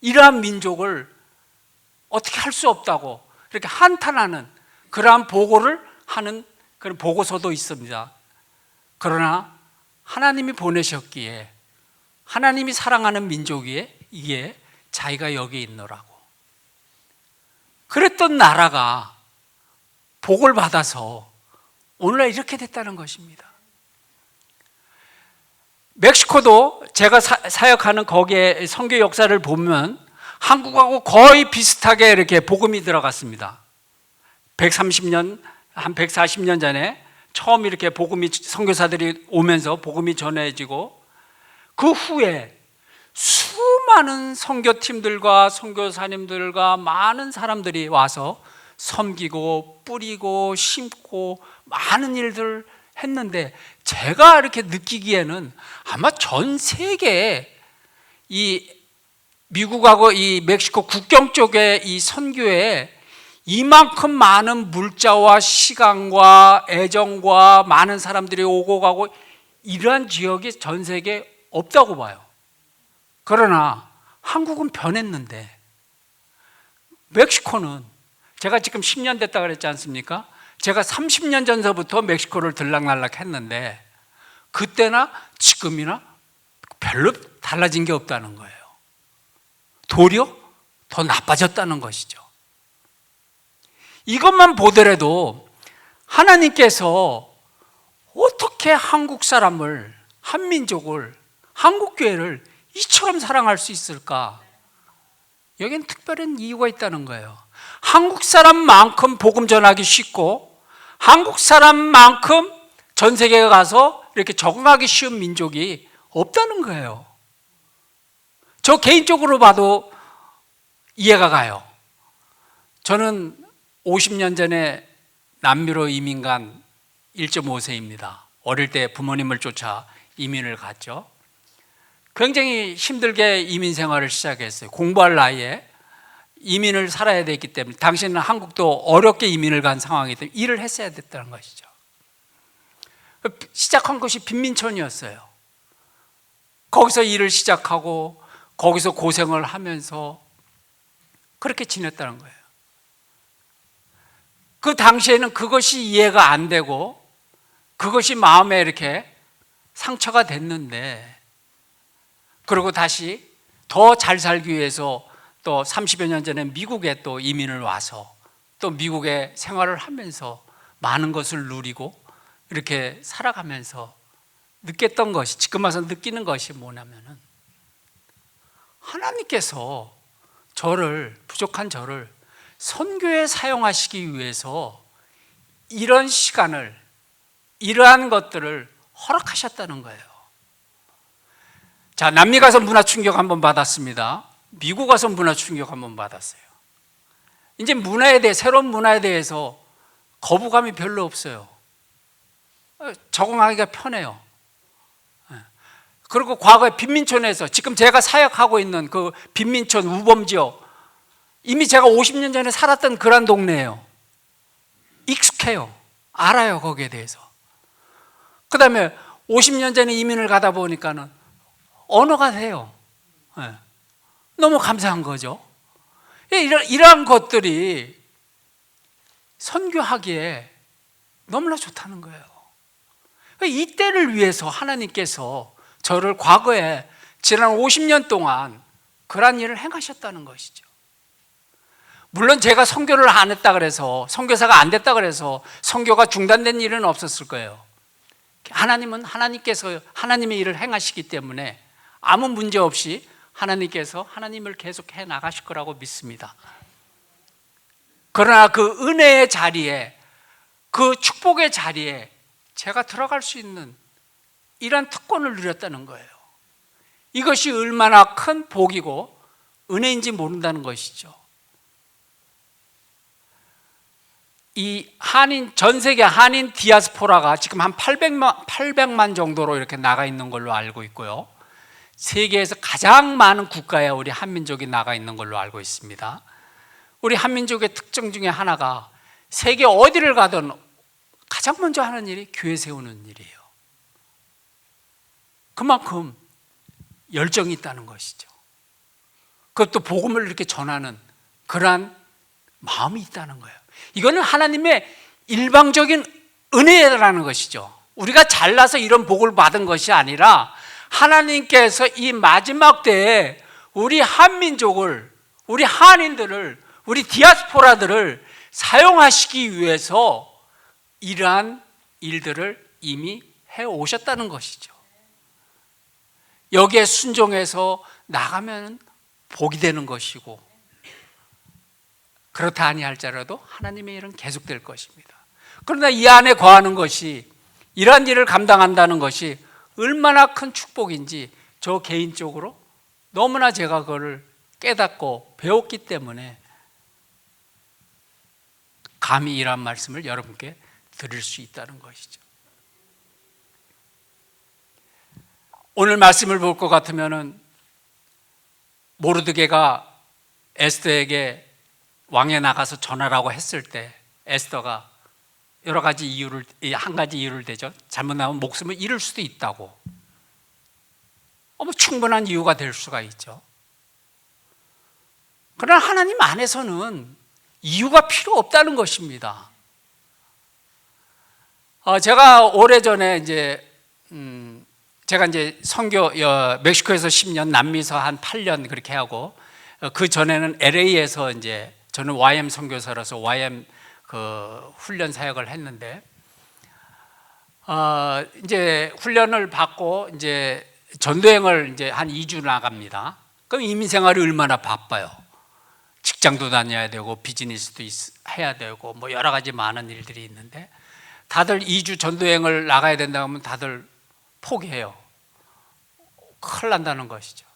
Speaker 3: 이러한 민족을 어떻게 할 수 없다고 이렇게 한탄하는 그러한 보고를 하는 그런 보고서도 있습니다. 그러나 하나님이 보내셨기에 하나님이 사랑하는 민족이에 이게 자기가 여기 있노라고 그랬던 나라가 복을 받아서 오늘날 이렇게 됐다는 것입니다. 멕시코도 제가 사역하는 거기에 선교 역사를 보면 한국하고 거의 비슷하게 이렇게 복음이 들어갔습니다. 130년, 한 140년 전에 처음 이렇게 복음이 선교사들이 오면서 복음이 전해지고 그 후에 수많은 선교팀들과 선교사님들과 많은 사람들이 와서 섬기고 뿌리고 심고 많은 일들 했는데 제가 이렇게 느끼기에는 아마 전 세계에 이 미국하고 이 멕시코 국경 쪽에 이 선교에 이만큼 많은 물자와 시간과 애정과 많은 사람들이 오고 가고 이러한 지역이 전 세계에 없다고 봐요. 그러나 한국은 변했는데 멕시코는 제가 지금 10년 됐다 그랬지 않습니까? 제가 30년 전서부터 멕시코를 들락날락 했는데 그때나 지금이나 별로 달라진 게 없다는 거예요. 도리어 더 나빠졌다는 것이죠. 이것만 보더라도 하나님께서 어떻게 한국 사람을, 한민족을, 한국교회를 이처럼 사랑할 수 있을까? 여기는 특별한 이유가 있다는 거예요. 한국 사람만큼 복음 전하기 쉽고 한국 사람만큼 전 세계에 가서 이렇게 적응하기 쉬운 민족이 없다는 거예요. 저 개인적으로 봐도 이해가 가요. 저는 50년 전에 남미로 이민 간 1.5세입니다. 어릴 때 부모님을 쫓아 이민을 갔죠. 굉장히 힘들게 이민 생활을 시작했어요. 공부할 나이에 이민을 살아야 됐기 때문에 당시에는 한국도 어렵게 이민을 간 상황이기 때문에 일을 했어야 됐다는 것이죠. 시작한 것이 빈민촌이었어요. 거기서 일을 시작하고 거기서 고생을 하면서 그렇게 지냈다는 거예요. 그 당시에는 그것이 이해가 안 되고 그것이 마음에 이렇게 상처가 됐는데 그리고 다시 더 잘 살기 위해서 또 30여 년 전에 미국에 또 이민을 와서 또 미국에 생활을 하면서 많은 것을 누리고 이렇게 살아가면서 느꼈던 것이 지금 와서 느끼는 것이 뭐냐면은 하나님께서 부족한 저를 선교에 사용하시기 위해서 이런 시간을, 이러한 것들을 허락하셨다는 거예요. 자, 남미 가서 문화 충격 한번 받았습니다. 미국 가서 문화 충격 한번 받았어요. 이제 새로운 문화에 대해서 거부감이 별로 없어요. 적응하기가 편해요. 그리고 과거에 빈민촌에서, 지금 제가 사역하고 있는 그 빈민촌 우범지역, 이미 제가 50년 전에 살았던 그런 동네예요. 익숙해요. 알아요, 거기에 대해서. 그 다음에 50년 전에 이민을 가다 보니까는 언어가 돼요. 너무 감사한 거죠. 이러한 것들이 선교하기에 너무나 좋다는 거예요. 이때를 위해서 하나님께서 저를 과거에 지난 50년 동안 그러한 일을 행하셨다는 것이죠. 물론 제가 선교를 안 했다 그래서, 선교사가 안 됐다 그래서 선교가 중단된 일은 없었을 거예요. 하나님은 하나님께서 하나님의 일을 행하시기 때문에 아무 문제 없이 하나님께서 하나님을 계속 해 나가실 거라고 믿습니다. 그러나 그 은혜의 자리에, 그 축복의 자리에 제가 들어갈 수 있는 이런 특권을 누렸다는 거예요. 이것이 얼마나 큰 복이고 은혜인지 모른다는 것이죠. 이 전 세계 한인 디아스포라가 지금 한 800만 정도로 이렇게 나가 있는 걸로 알고 있고요. 세계에서 가장 많은 국가에 우리 한민족이 나가 있는 걸로 알고 있습니다. 우리 한민족의 특징 중에 하나가 세계 어디를 가든 가장 먼저 하는 일이 교회 세우는 일이에요. 그만큼 열정이 있다는 것이죠. 그것도 복음을 이렇게 전하는 그러한 마음이 있다는 거예요. 이거는 하나님의 일방적인 은혜라는 것이죠. 우리가 잘나서 이런 복을 받은 것이 아니라 하나님께서 이 마지막 때에 우리 한민족을, 우리 한인들을, 우리 디아스포라들을 사용하시기 위해서 이러한 일들을 이미 해오셨다는 것이죠. 여기에 순종해서 나가면 복이 되는 것이고, 그렇다 아니할지라도 하나님의 일은 계속될 것입니다. 그러나 이 안에 거하는 것이, 이러한 일을 감당한다는 것이 얼마나 큰 축복인지 저 개인적으로 너무나 제가 그걸 깨닫고 배웠기 때문에 감히 이러한 말씀을 여러분께 드릴 수 있다는 것이죠. 오늘 말씀을 볼 것 같으면은 모르드게가 에스더에게 왕에 나가서 전하라고 했을 때 에스더가 여러 가지 이유를, 한 가지 이유를 대죠. 잘못 나오면 목숨을 잃을 수도 있다고. 충분한 이유가 될 수가 있죠. 그러나 하나님 안에서는 이유가 필요 없다는 것입니다. 제가 오래전에 제가 선교, 멕시코에서 10년, 남미에서 한 8년 그렇게 하고, 그 전에는 LA에서 저는 YM 선교사라서 YM 훈련 사역을 했는데, 훈련을 받고 전도행을 한 2주 나갑니다. 그럼 이민 생활이 얼마나 바빠요. 직장도 다녀야 되고 비즈니스도 해야 되고 뭐 여러 가지 많은 일들이 있는데, 다들 2주 전도행을 나가야 된다고 하면 다들 포기해요. 큰일 난다는 것이죠.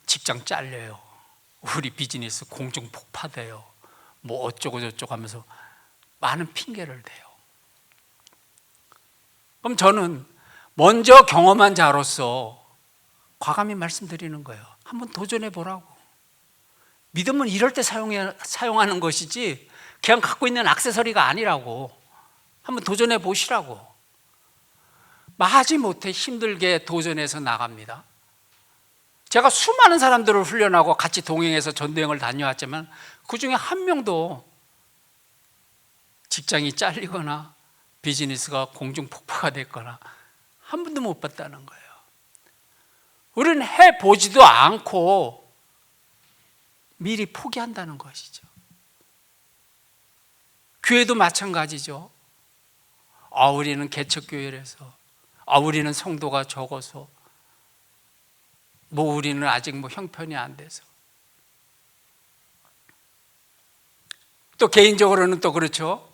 Speaker 3: 직장 잘려요. 우리 비즈니스 공중 폭파돼요. 뭐 어쩌고 저쩌고 하면서 많은 핑계를 대요. 그럼 저는 먼저 경험한 자로서 과감히 말씀드리는 거예요. 한번 도전해 보라고. 믿음은 이럴 때 사용하는 것이지 그냥 갖고 있는 액세서리가 아니라고. 한번 도전해 보시라고. 마지못해 힘들게 도전해서 나갑니다. 제가 수많은 사람들을 훈련하고 같이 동행해서 전도행을 다녀왔지만 그 중에 한 명도 직장이 잘리거나 비즈니스가 공중폭파가 됐거나 한 번도 못 봤다는 거예요. 우리는 해보지도 않고 미리 포기한다는 것이죠. 교회도 마찬가지죠. 우리는 개척교회라서, 우리는 성도가 적어서, 뭐 우리는 아직 뭐 형편이 안 돼서. 또 개인적으로는 또 그렇죠.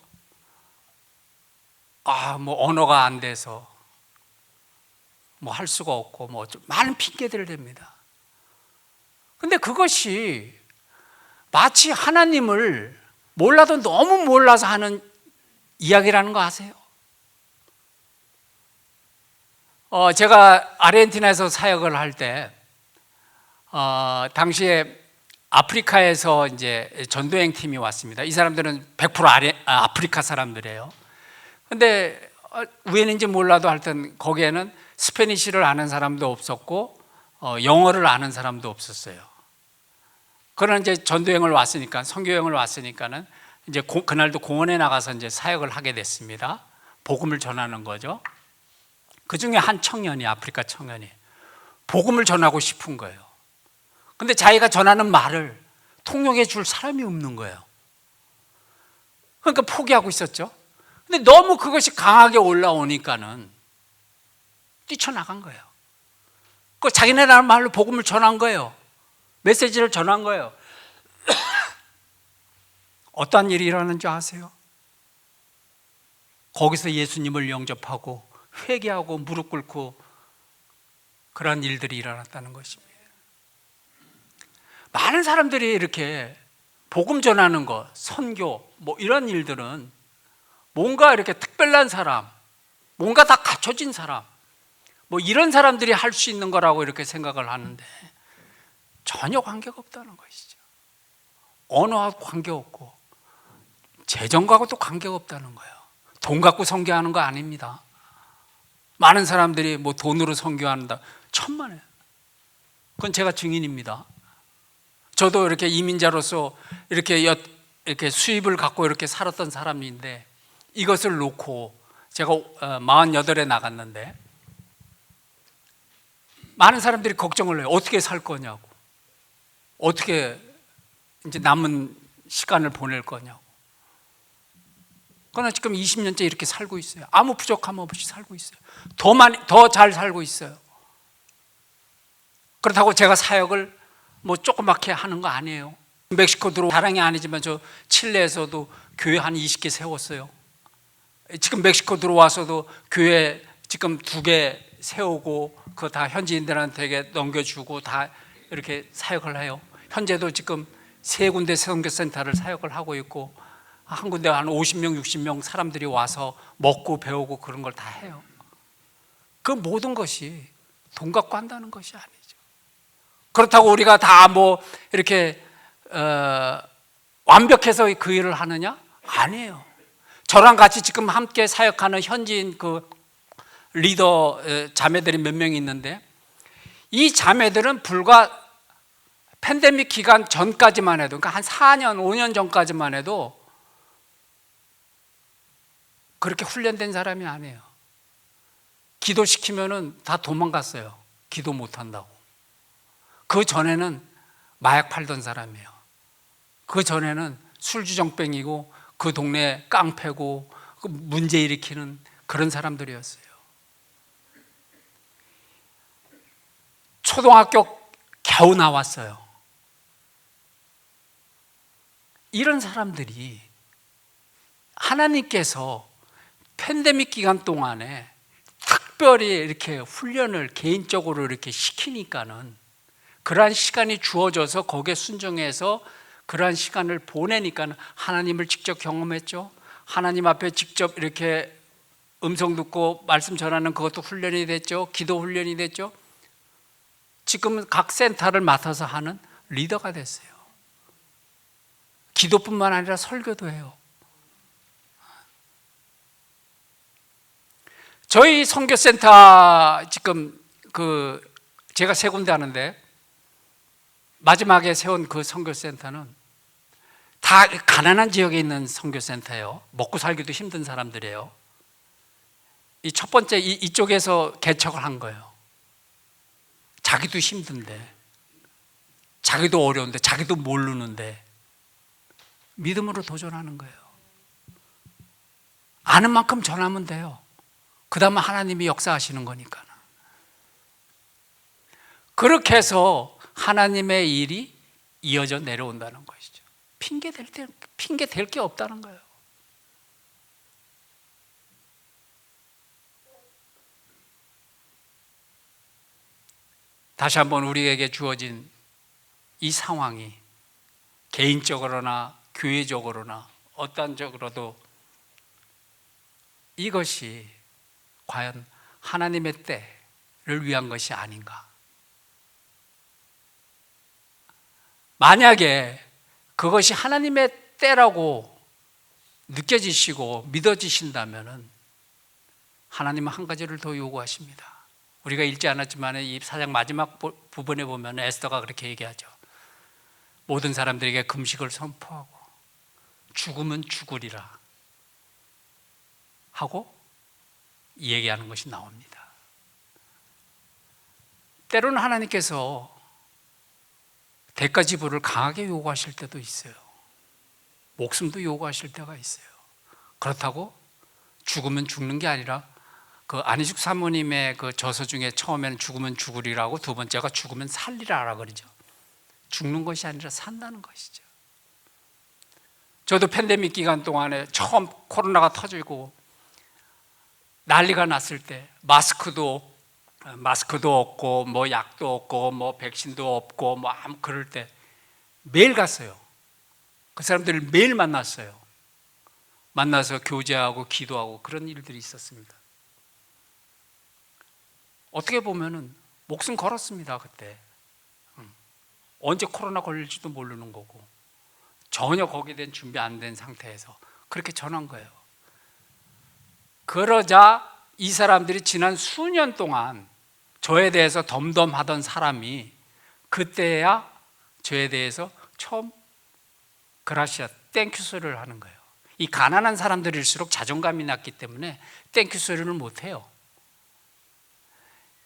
Speaker 3: 뭐 언어가 안 돼서 뭐 할 수가 없고 뭐 많은 핑계들을 댑니다. 근데 그것이 마치 하나님을 몰라도 너무 몰라서 하는 이야기라는 거 아세요? 제가 아르헨티나에서 사역을 할 때 당시에 아프리카에서 이제 전도행 팀이 왔습니다. 이 사람들은 100% 아프리카 사람들이에요. 근데 왜인지 몰라도 하여튼 거기에는 스페니쉬를 아는 사람도 없었고 영어를 아는 사람도 없었어요. 그러나 이제 전도행을 왔으니까, 선교행을 왔으니까는 이제 그날도 공원에 나가서 이제 사역을 하게 됐습니다. 복음을 전하는 거죠. 그 중에 한 청년이, 아프리카 청년이 복음을 전하고 싶은 거예요. 근데 자기가 전하는 말을 통역해 줄 사람이 없는 거예요. 그러니까 포기하고 있었죠. 근데 너무 그것이 강하게 올라오니까는 뛰쳐나간 거예요. 그 자기네라는 말로 복음을 전한 거예요. 메시지를 전한 거예요. 어떠한 일이 일어나는 줄 아세요? 거기서 예수님을 영접하고 회개하고 무릎 꿇고 그런 일들이 일어났다는 것입니다. 많은 사람들이 이렇게 복음 전하는 것, 선교 뭐 이런 일들은 뭔가 이렇게 특별한 사람, 뭔가 다 갖춰진 사람, 뭐 이런 사람들이 할 수 있는 거라고 이렇게 생각을 하는데 전혀 관계가 없다는 것이죠. 언어하고 관계없고 재정과도 관계가 없다는 거예요. 돈 갖고 선교하는 거 아닙니다. 많은 사람들이 뭐 돈으로 선교한다, 천만에. 그건 제가 증인입니다. 저도 이렇게 이민자로서 이렇게 수입을 갖고 이렇게 살았던 사람인데 이것을 놓고 제가 48에 나갔는데 많은 사람들이 걱정을 해요. 어떻게 살 거냐고, 어떻게 이제 남은 시간을 보낼 거냐고. 그러나 지금 20년째 이렇게 살고 있어요. 아무 부족함 없이 살고 있어요. 더 잘 살고 있어요. 그렇다고 제가 사역을 뭐 조그맣게 하는 거 아니에요. 멕시코도 자랑이 아니지만 저 칠레에서도 교회 한 20개 세웠어요. 지금 멕시코 들어와서도 교회 지금 2개 세우고 그거 다 현지인들한테 넘겨주고 다 이렇게 사역을 해요. 현재도 지금 3군데 선교센터를 사역을 하고 있고 한 군데 한 50명, 60명 사람들이 와서 먹고 배우고 그런 걸 다 해요. 그 모든 것이 돈 갖고 한다는 것이 아니죠. 그렇다고 우리가 다 뭐 이렇게 완벽해서 그 일을 하느냐? 아니에요. 저랑 같이 지금 함께 사역하는 현지인 그 리더 자매들이 몇 명이 있는데 이 자매들은 불과 팬데믹 기간 전까지만 해도, 그러니까 한 4년, 5년 전까지만 해도 그렇게 훈련된 사람이 아니에요. 기도시키면은 다 도망갔어요. 기도 못한다고. 그 전에는 마약 팔던 사람이에요. 그 전에는 술주정뱅이고 그 동네 깡패고 그 문제 일으키는 그런 사람들이었어요. 초등학교 겨우 나왔어요. 이런 사람들이 하나님께서 팬데믹 기간 동안에 특별히 이렇게 훈련을 개인적으로 이렇게 시키니까는 그러한 시간이 주어져서 거기에 순종해서 그러한 시간을 보내니까 하나님을 직접 경험했죠. 하나님 앞에 직접 이렇게 음성 듣고 말씀 전하는 그것도 훈련이 됐죠. 기도 훈련이 됐죠. 지금은 각 센터를 맡아서 하는 리더가 됐어요. 기도뿐만 아니라 설교도 해요. 저희 선교센터 지금 제가 3군데 하는데 마지막에 세운 그 선교센터는 다 가난한 지역에 있는 선교센터예요. 먹고 살기도 힘든 사람들이에요. 이 첫 번째 이쪽에서 개척을 한 거예요. 자기도 힘든데, 자기도 어려운데, 자기도 모르는데 믿음으로 도전하는 거예요. 아는 만큼 전하면 돼요. 그 다음에 하나님이 역사하시는 거니까. 그렇게 해서 하나님의 일이 이어져 내려온다는 것이죠. 핑계 댈 게 없다는 거예요. 다시 한번 우리에게 주어진 이 상황이 개인적으로나 교회적으로나 어떤 적으로도 이것이 과연 하나님의 때를 위한 것이 아닌가. 만약에 그것이 하나님의 때라고 느껴지시고 믿어지신다면 하나님은 한 가지를 더 요구하십니다. 우리가 읽지 않았지만 이 사장 마지막 부분에 보면 에스더가 그렇게 얘기하죠. 모든 사람들에게 금식을 선포하고 죽으면 죽으리라 하고 얘기하는 것이 나옵니다. 때로는 하나님께서 대가 지불을 강하게 요구하실 때도 있어요. 목숨도 요구하실 때가 있어요. 그렇다고 죽으면 죽는 게 아니라 그 안희숙 사모님의 그 저서 중에 처음에는 죽으면 죽으리라고, 두 번째가 죽으면 살리라라 그러죠. 죽는 것이 아니라 산다는 것이죠. 저도 팬데믹 기간 동안에 처음 코로나가 터지고 난리가 났을 때 마스크도 없고 뭐 약도 없고 뭐 백신도 없고 뭐 그럴 때 매일 갔어요. 그 사람들을 매일 만났어요. 만나서 교제하고 기도하고 그런 일들이 있었습니다. 어떻게 보면은 목숨 걸었습니다. 그때 언제 코로나 걸릴지도 모르는 거고 전혀 거기에 대한 준비 안 된 상태에서 그렇게 전한 거예요. 그러자 이 사람들이 지난 수년 동안 저에 대해서 덤덤하던 사람이 그때야 저에 대해서 처음 그라시아 땡큐 소리를 하는 거예요. 이 가난한 사람들일수록 자존감이 낮기 때문에 땡큐 소리를 못해요.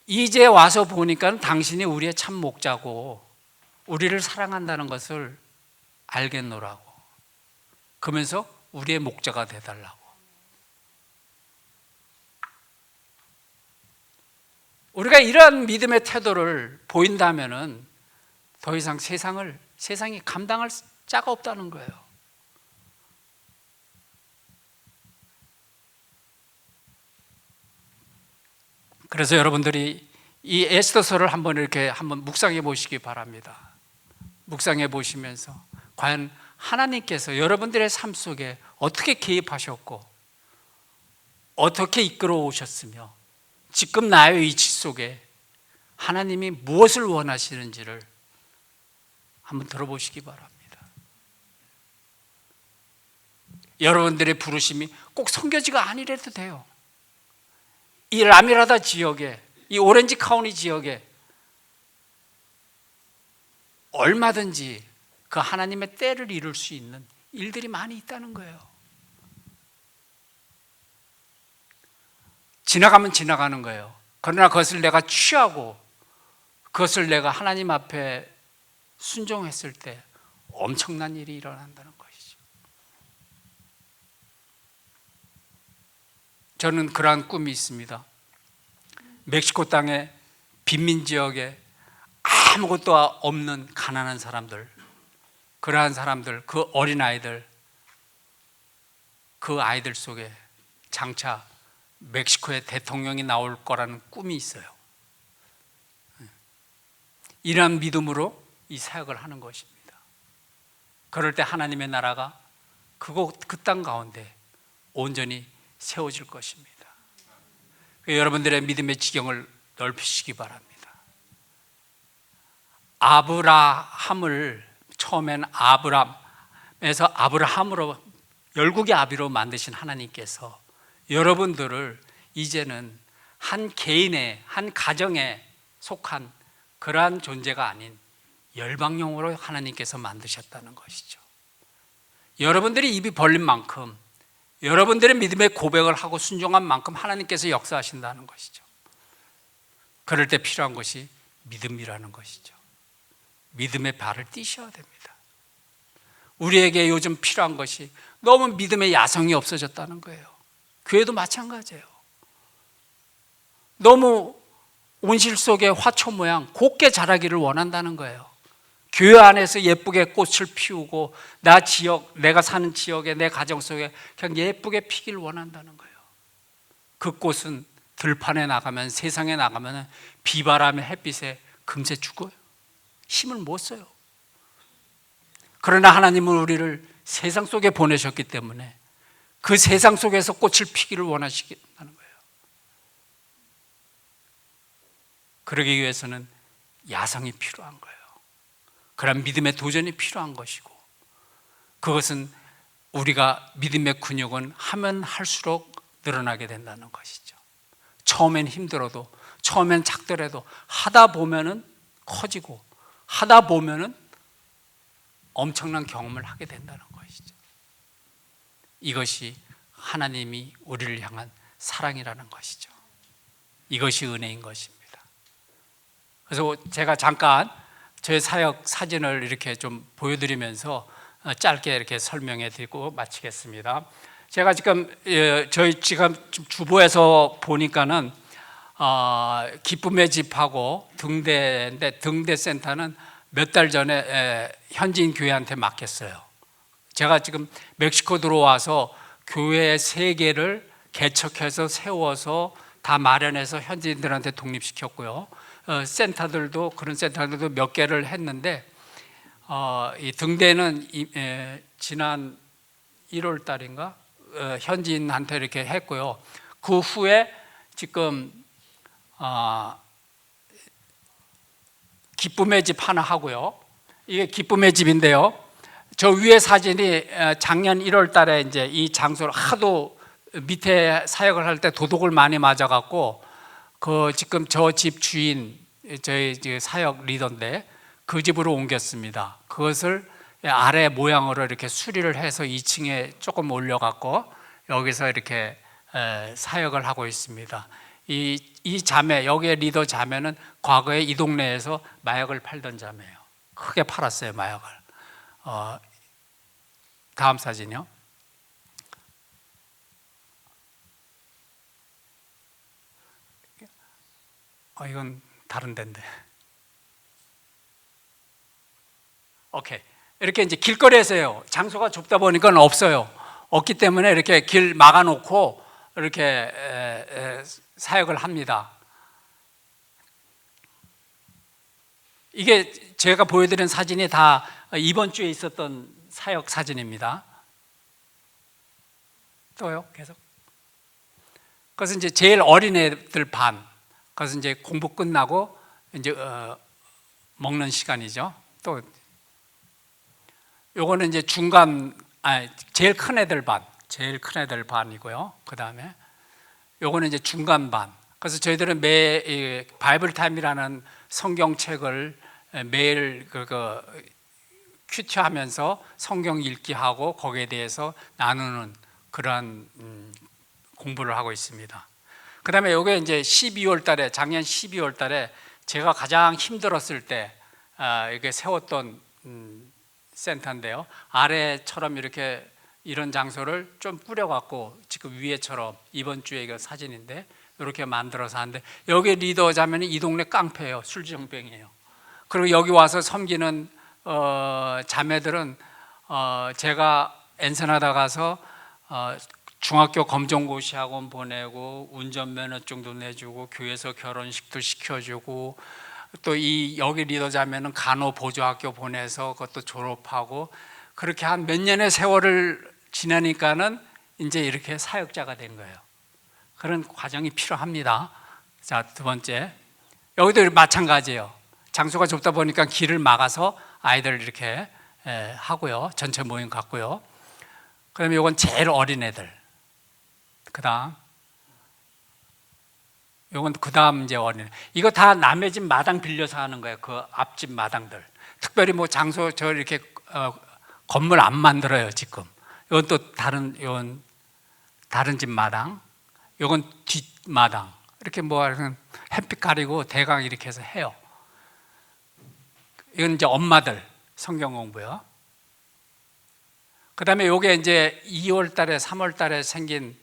Speaker 3: 이제 와서 보니까 당신이 우리의 참 목자고 우리를 사랑한다는 것을 알겠노라고, 그러면서 우리의 목자가 돼달라고. 우리가 이러한 믿음의 태도를 보인다면은 더 이상 세상이 감당할 자가 없다는 거예요. 그래서 여러분들이 이 에스더서를 한번 묵상해 보시기 바랍니다. 묵상해 보시면서 과연 하나님께서 여러분들의 삶 속에 어떻게 개입하셨고 어떻게 이끌어 오셨으며 지금 나의 위치 속에 하나님이 무엇을 원하시는지를 한번 들어보시기 바랍니다. 여러분들의 부르심이 꼭 선교지가 아니래도 돼요. 이 라미라다 지역에, 이 오렌지 카운티 지역에 얼마든지 그 하나님의 때를 이룰 수 있는 일들이 많이 있다는 거예요. 지나가면 지나가는 거예요. 그러나 그것을 내가 취하고 그것을 내가 하나님 앞에 순종했을 때 엄청난 일이 일어난다는 것이죠. 저는 그러한 꿈이 있습니다. 멕시코 땅의 빈민 지역에 아무것도 없는 가난한 사람들, 그러한 사람들, 그 어린아이들, 그 아이들 속에 장차 멕시코의 대통령이 나올 거라는 꿈이 있어요. 이러한 믿음으로 이 사역을 하는 것입니다. 그럴 때 하나님의 나라가 그 땅 가운데 온전히 세워질 것입니다. 여러분들의 믿음의 지경을 넓히시기 바랍니다. 아브라함을 처음엔 아브람에서 아브라함으로 열국의 아비로 만드신 하나님께서 여러분들을 이제는 한 개인의, 한 가정에 속한 그러한 존재가 아닌 열방용으로 하나님께서 만드셨다는 것이죠. 여러분들이 입이 벌린 만큼, 여러분들의 믿음의 고백을 하고 순종한 만큼 하나님께서 역사하신다는 것이죠. 그럴 때 필요한 것이 믿음이라는 것이죠. 믿음의 발을 띄셔야 됩니다. 우리에게 요즘 필요한 것이 너무 믿음의 야성이 없어졌다는 거예요. 교회도 마찬가지예요. 너무 온실 속의 화초 모양 곱게 자라기를 원한다는 거예요. 교회 안에서 예쁘게 꽃을 피우고 내가 사는 지역에, 내 가정 속에 그냥 예쁘게 피길 원한다는 거예요. 그 꽃은 들판에 나가면, 세상에 나가면 비바람에 햇빛에 금세 죽어요. 힘을 못 써요. 그러나 하나님은 우리를 세상 속에 보내셨기 때문에 그 세상 속에서 꽃을 피기를 원하시겠다는 거예요. 그러기 위해서는 야성이 필요한 거예요. 그런 믿음의 도전이 필요한 것이고, 그것은 우리가 믿음의 근육은 하면 할수록 늘어나게 된다는 것이죠. 처음엔 힘들어도, 처음엔 작더라도 하다 보면은 커지고, 하다 보면은 엄청난 경험을 하게 된다는 것이죠. 이것이 하나님이 우리를 향한 사랑이라는 것이죠. 이것이 은혜인 것입니다. 그래서 제가 잠깐 저의 사역 사진을 이렇게 좀 보여드리면서 짧게 이렇게 설명해 드리고 마치겠습니다. 제가 지금 저희 지금 주보에서 보니까는 기쁨의 집하고 등대인데, 등대 센터는 몇 달 전에 현지인 교회한테 맡겼어요. 제가 지금 멕시코 들어와서 교회 3개를 개척해서 세워서 다 마련해서 현지인들한테 독립시켰고요. 센터들도, 그런 센터들도 몇 개를 했는데, 이 등대는 지난 1월 달인가 현지인한테 이렇게 했고요. 그 후에 지금 기쁨의 집 하나 하고요. 이게 기쁨의 집인데요. 저 위에 사진이 작년 1월 달에 이제 이 장소를 하도 밑에 사역을 할 때 도둑을 많이 맞아갖고, 그 지금 저 집 주인, 저희 사역 리더인데 그 집으로 옮겼습니다. 그것을 아래 모양으로 이렇게 수리를 해서 2층에 조금 올려갖고 여기서 이렇게 사역을 하고 있습니다. 이 자매, 여기에 리더 자매는 과거에 이 동네에서 마약을 팔던 자매예요. 크게 팔았어요, 마약을. 다음 사진이요. 이건 다른 데인데. 오케이. 이렇게 이제 길거리에서요. 장소가 좁다 보니까 없어요. 없기 때문에 이렇게 길 막아놓고 이렇게 사역을 합니다. 이게 제가 보여드린 사진이 다 이번 주에 있었던 사역 사진입니다. 또요, 계속. 그래서 이제 제일 어린 애들 반. 그래서 이제 공부 끝나고 이제 먹는 시간이죠. 또 요거는 이제 제일 큰 애들 반, 제일 큰 애들 반이고요. 그 다음에 요거는 이제 중간 반. 그래서 저희들은 매일 바이블 타임이라는 성경책을 매일 큐티하면서 성경 읽기하고 거기에 대해서 나누는 그러한 공부를 하고 있습니다. 그 다음에 요게 이제 12월 달에, 작년 12월 달에 제가 가장 힘들었을 때 이게 세웠던 센터인데요. 아래처럼 이렇게 이런 장소를 좀 뿌려갖고 지금 위에처럼 이번 주에 이거 사진인데 이렇게 만들어서 하는데, 여기 리더 자매는 이 동네 깡패예요. 술정병이에요. 그리고 여기 와서 섬기는 자매들은 제가 엔세나다 가서 중학교 검정고시 학원 보내고 운전면허증도 내주고 교회에서 결혼식도 시켜주고, 또 여기 리더 자매는 간호보조학교 보내서 그것도 졸업하고, 그렇게 한 몇 년의 세월을 지나니까는 이제 이렇게 사역자가 된 거예요. 그런 과정이 필요합니다. 자, 두 번째, 여기도 마찬가지예요. 장소가 좁다 보니까 길을 막아서 아이들 이렇게 하고요. 전체 모임 갖고요. 그다음에 이건 제일 어린 애들. 그다음 요건 그다음 이제 어린. 이거 다 남의 집 마당 빌려서 하는 거예요. 그 앞집 마당들. 특별히 뭐 장소 저 이렇게 건물 안 만들어요, 지금. 이건 또 다른 집 마당. 요건 뒷 마당. 이렇게 뭐 햇빛 가리고 대강 이렇게 해서 해요. 이건 이제 엄마들 성경 공부요. 그다음에 요게 이제 2월 달에 3월 달에 생긴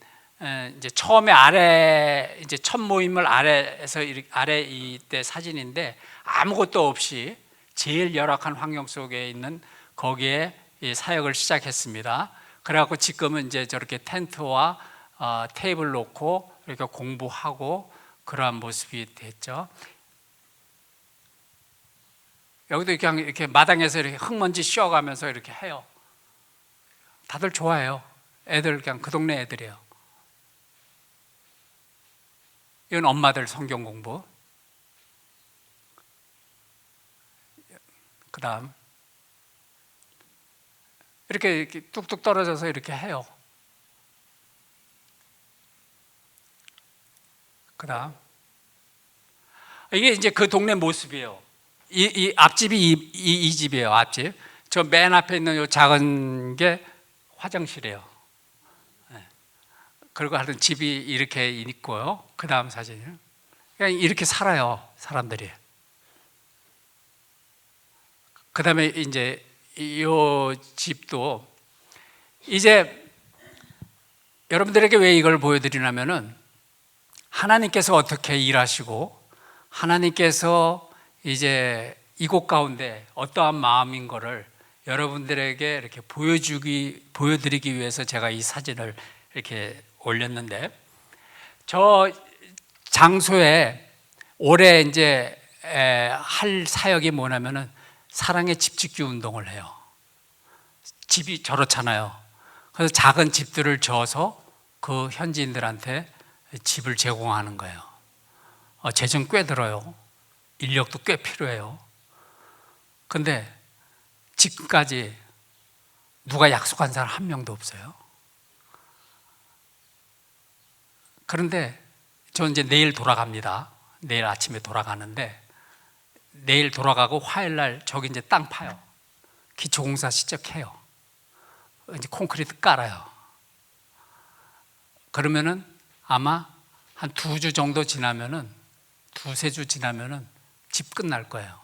Speaker 3: 이제 처음에 아래 이제 첫 모임을 아래에서 아래 이때 사진인데 아무것도 없이 제일 열악한 환경 속에 있는 거기에 이 사역을 시작했습니다. 그래갖고 지금은 이제 저렇게 텐트와 테이블 놓고 이렇게 공부하고 그러한 모습이 됐죠. 여기도 그냥 이렇게 마당에서 이렇게 흙먼지 씌워가면서 이렇게 해요. 다들 좋아해요. 애들 그냥 그 동네 애들이에요. 이건 엄마들 성경 공부. 그 다음 이렇게 뚝뚝 떨어져서 이렇게 해요. 그 다음 이게 이제 그 동네 모습이에요. 이 앞집이 이 집이에요. 앞집. 저 맨 앞에 있는 요 작은 게 화장실이에요. 그리고 하여튼 집이 이렇게 있고요. 그 다음 사진은 그냥 이렇게 살아요, 사람들이. 그 다음에 이제 이 집도 이제 여러분들에게 왜 이걸 보여드리냐면은 하나님께서 어떻게 일하시고 하나님께서 이제 이곳 가운데 어떠한 마음인 거를 여러분들에게 이렇게 보여드리기 위해서 제가 이 사진을 이렇게 올렸는데, 저 장소에 올해 이제 할 사역이 뭐냐면은 사랑의 집 짓기 운동을 해요. 집이 저렇잖아요. 그래서 작은 집들을 져서 그 현지인들한테 집을 제공하는 거예요. 재정 꽤 들어요. 인력도 꽤 필요해요. 근데 지금까지 누가 약속한 사람 한 명도 없어요. 그런데 저 이제 내일 돌아갑니다. 내일 아침에 돌아가는데, 내일 돌아가고 화요일날 저기 이제 땅 파요. 기초공사 시작해요. 이제 콘크리트 깔아요. 그러면은 아마 한 2주 정도 지나면은, 2-3주 지나면은 집 끝날 거예요.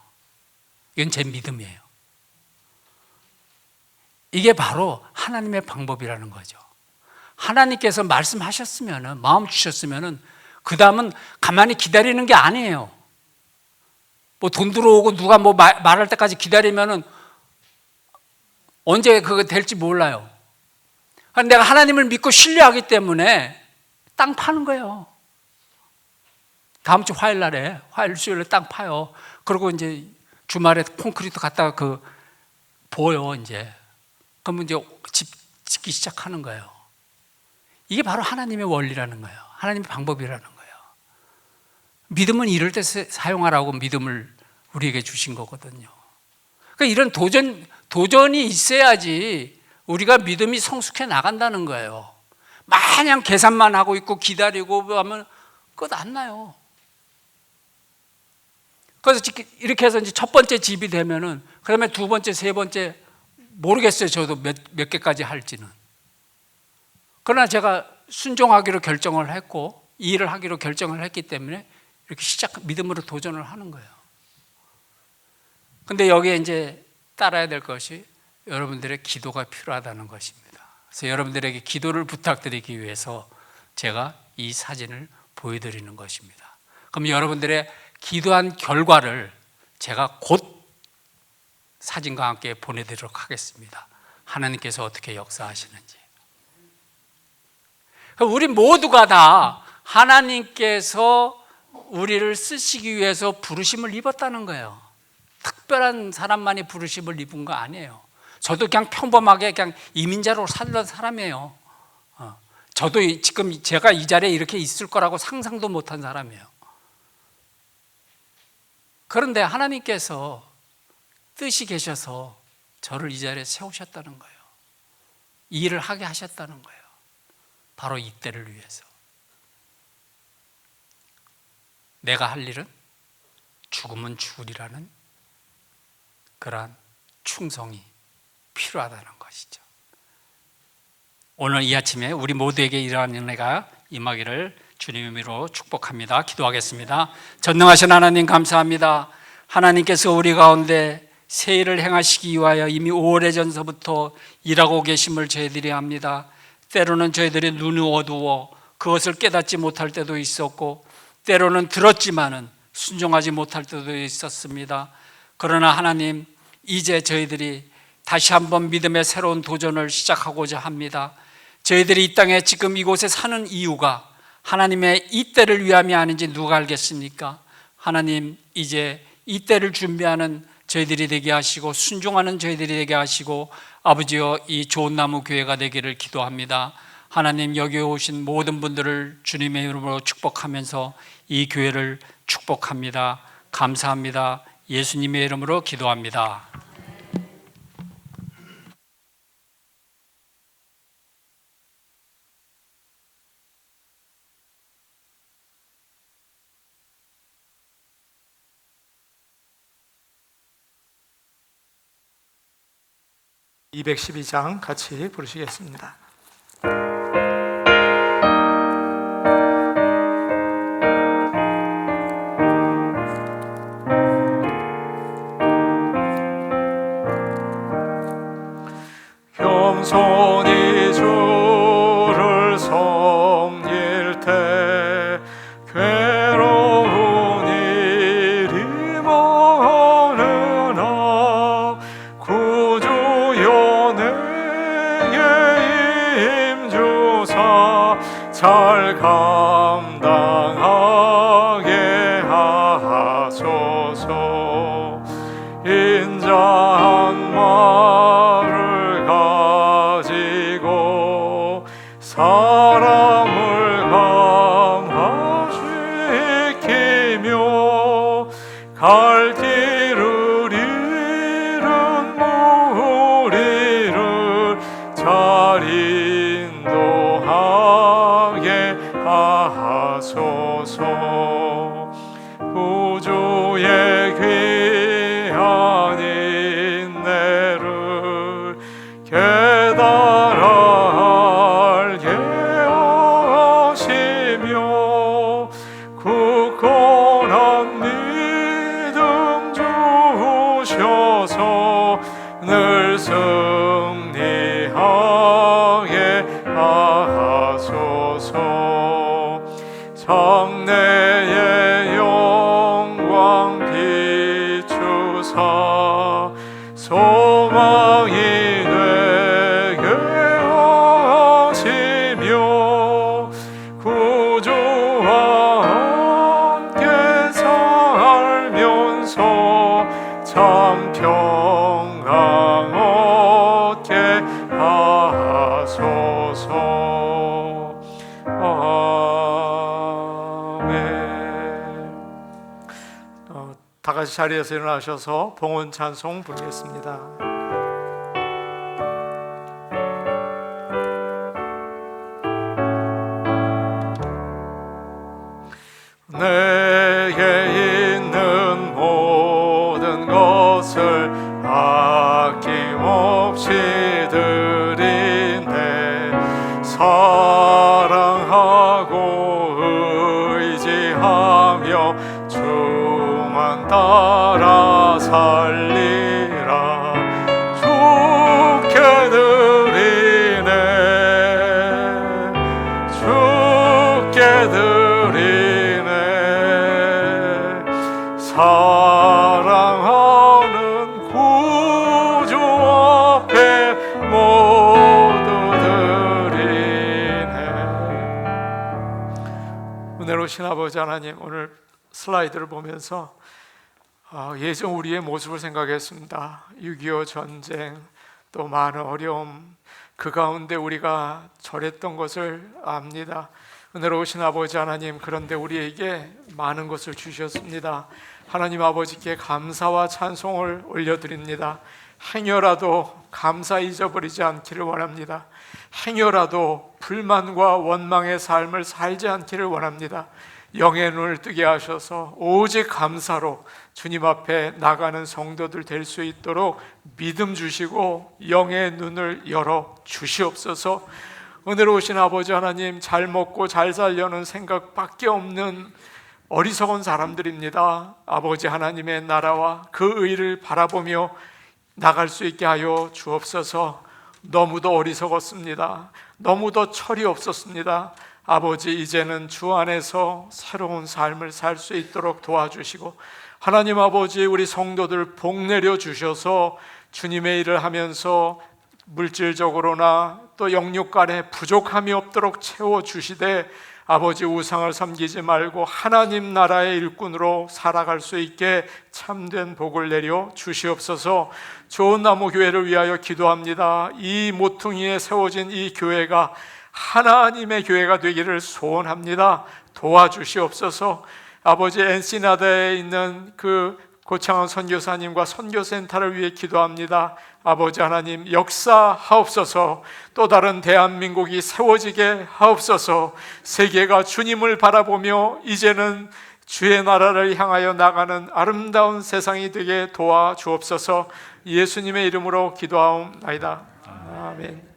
Speaker 3: 이건 제 믿음이에요. 이게 바로 하나님의 방법이라는 거죠. 하나님께서 말씀하셨으면은, 마음 주셨으면은 그 다음은 가만히 기다리는 게 아니에요. 뭐 돈 들어오고 누가 뭐 말할 때까지 기다리면은 언제 그거 될지 몰라요. 내가 하나님을 믿고 신뢰하기 때문에 땅 파는 거예요. 다음 주 화요일 날에, 화요일 수요일에 땅 파요. 그리고 이제 주말에 콘크리트 갖다가 보여 이제. 그러면 이제 집 짓기 시작하는 거예요. 이게 바로 하나님의 원리라는 거예요. 하나님의 방법이라는 거예요. 믿음은 이럴 때 사용하라고 믿음을 우리에게 주신 거거든요. 그러니까 이런 도전이 있어야지 우리가 믿음이 성숙해 나간다는 거예요. 마냥 계산만 하고 있고 기다리고 하면 끝 안 나요. 그래서 이렇게 해서 이제 첫 번째 집이 되면은, 그 다음에 두 번째, 세 번째, 모르겠어요. 저도 몇 개까지 할지는. 그러나 제가 순종하기로 결정을 했고, 이 일을 하기로 결정을 했기 때문에 이렇게 믿음으로 도전을 하는 거예요. 근데 여기에 이제 따라야 될 것이 여러분들의 기도가 필요하다는 것입니다. 그래서 여러분들에게 기도를 부탁드리기 위해서 제가 이 사진을 보여드리는 것입니다. 그럼 여러분들의 기도한 결과를 제가 곧 사진과 함께 보내드리도록 하겠습니다. 하나님께서 어떻게 역사하시는지. 우리 모두가 다 하나님께서 우리를 쓰시기 위해서 부르심을 입었다는 거예요. 특별한 사람만이 부르심을 입은 거 아니에요. 저도 그냥 평범하게 그냥 이민자로 살던 사람이에요. 저도 지금 제가 이 자리에 이렇게 있을 거라고 상상도 못한 사람이에요. 그런데 하나님께서 뜻이 계셔서 저를 이 자리에 세우셨다는 거예요. 이 일을 하게 하셨다는 거예요. 바로 이때를 위해서. 내가 할 일은 죽으면 죽으리라는 그러한 충성이 필요하다는 것이죠. 오늘 이 아침에 우리 모두에게 이러한 은혜가 임하기를 주님의 이름으로 축복합니다. 기도하겠습니다. 전능하신 하나님 감사합니다. 하나님께서 우리 가운데 새 일을 행하시기 위하여 이미 오래전서부터 일하고 계심을 저희들이 압니다. 때로는 저희들의 눈이 어두워 그것을 깨닫지 못할 때도 있었고, 때로는 들었지만은 순종하지 못할 때도 있었습니다. 그러나 하나님, 이제 저희들이 다시 한번 믿음의 새로운 도전을 시작하고자 합니다. 저희들이 이 땅에 지금 이곳에 사는 이유가 하나님의 이 때를 위함이 아닌지 누가 알겠습니까? 하나님, 이제 이 때를 준비하는 저희들이 되게 하시고 순종하는 저희들이 되게 하시고, 아버지여, 이 좋은 나무 교회가 되기를 기도합니다. 하나님, 여기 오신 모든 분들을 주님의 이름으로 축복하면서 이 교회를 축복합니다. 감사합니다. 예수님의 이름으로 기도합니다.
Speaker 1: (212장) 같이 부르시겠습니다. 겸손히 주를 섬길 때 괴로운 일이 많으나 구주여 내게 임주사 잘 감당하게 하소서. 인자한 말을 가지고 사람을 감화시키며 갈 길을 잃은 무리를 잘 인도하게 하소서. 구주의 귀한 인내를 깨달아 알게 하시며 굳건한 믿음 주셔서 늘 승리하게 하소서. 장래의 영광 비추사 소망이 되게 하시며 구주와 함께 살면서 참 평강 얻게 하소서. 다 같이 자리에서 일어나셔서 봉헌 찬송 부르겠습니다. 내게 있는 모든 것을 아낌없이 드리네. 사랑하고 의지하며 주만 따라 살리라. 주께 드리네. 주께 드리네. 사랑하는 구주 앞에 모두 드리네. 은혜로우신 아버지 하나님, 오늘 슬라이드를 보면서 예전 우리의 모습을 생각했습니다. 6.25 전쟁, 또 많은 어려움, 그 가운데 우리가 절했던 것을 압니다. 은혜로우신 아버지 하나님, 그런데 우리에게 많은 것을 주셨습니다. 하나님 아버지께 감사와 찬송을 올려드립니다. 행여라도 감사 잊어버리지 않기를 원합니다. 행여라도 불만과 원망의 삶을 살지 않기를 원합니다. 영의 눈을 뜨게 하셔서 오직 감사로 주님 앞에 나가는 성도들 될 수 있도록 믿음 주시고 영의 눈을 열어 주시옵소서. 은혜로우신 아버지 하나님, 잘 먹고 잘 살려는 생각밖에 없는 어리석은 사람들입니다. 아버지 하나님의 나라와 그 의를 바라보며 나갈 수 있게 하여 주옵소서. 너무도 어리석었습니다. 너무도 철이 없었습니다. 아버지, 이제는 주 안에서 새로운 삶을 살 수 있도록 도와주시고, 하나님 아버지, 우리 성도들 복 내려 주셔서 주님의 일을 하면서 물질적으로나 또 영육 간에 부족함이 없도록 채워주시되, 아버지, 우상을 섬기지 말고 하나님 나라의 일꾼으로 살아갈 수 있게 참된 복을 내려 주시옵소서. 좋은 나무 교회를 위하여 기도합니다. 이 모퉁이에 세워진 이 교회가 하나님의 교회가 되기를 소원합니다. 도와주시옵소서. 아버지, 엔시나다에 있는 그 고창원 선교사님과 선교센터를 위해 기도합니다. 아버지 하나님, 역사하옵소서. 또 다른 대한민국이 세워지게 하옵소서. 세계가 주님을 바라보며 이제는 주의 나라를 향하여 나가는 아름다운 세상이 되게 도와주옵소서. 예수님의 이름으로 기도하옵나이다. 아멘.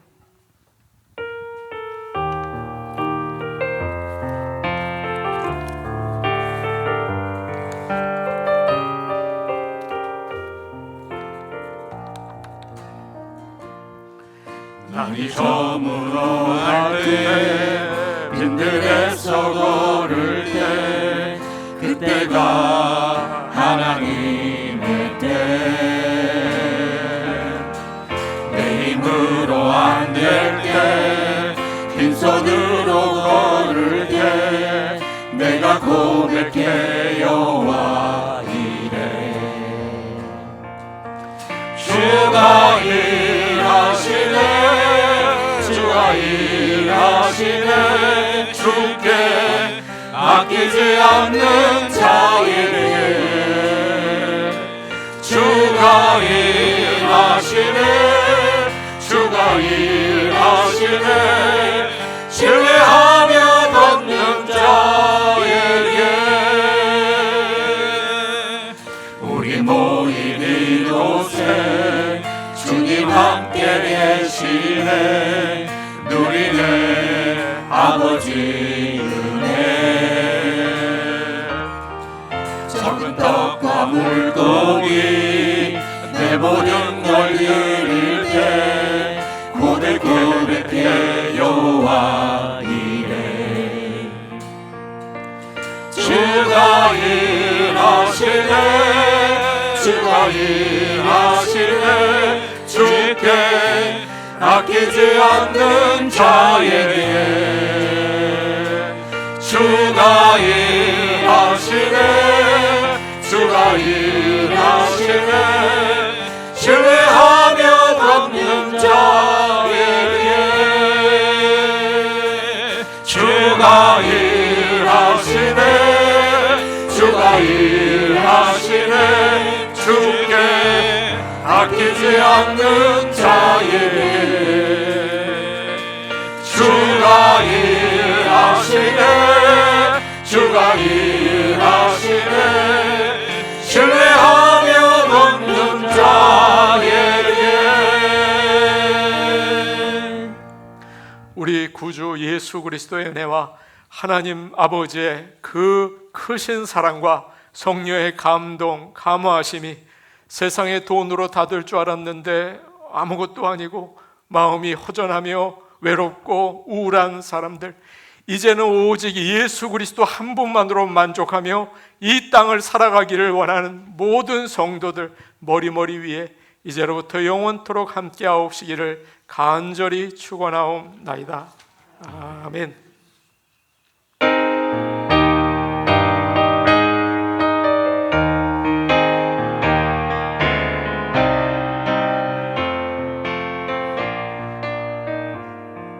Speaker 2: 땅이 저물어 갈 때, 빈들에서 걸을 때, 그때가 하나님의 때. 내 힘으로 안 될 때, 빈손으로 걸을 때, 내가 고백해 여호와 이래. 주가 일하시네, 주가 일하시네. 주께 아끼지 않는 자에게. 주가 일하시네, 주가 일하시네. 신뢰하며 걷는 자에게. 우리 모인 이곳에 주님 함께 계시네. 누리네 아버지 은혜. 적은 떡과 물고기 내 모든 걸 드릴 때, 고백해 여호와 이래. 주가 일하시네, 주가 일하시네. 주께 아끼지 않는 자에게. 주가 일하시네, 주가 일하시네. 신뢰하며 걷는 자에게. 주가 일하시네, 주가 일하시네. 주께 아끼지 않는 자에게. 주가 일하시네, 주가 일하시네. 신뢰하며 걷는 자에게.
Speaker 1: 우리 구주 예수 그리스도의 은혜와 하나님 아버지의 그 크신 사랑과 성령의 감동, 감화하심이 세상의 돈으로 다 될 줄 알았는데 아무것도 아니고 마음이 허전하며 외롭고 우울한 사람들, 이제는 오직 예수 그리스도 한 분만으로 만족하며 이 땅을 살아가기를 원하는 모든 성도들 머리 위에 이제로부터 영원토록 함께하옵시기를 간절히 축원하옵나이다. 아멘.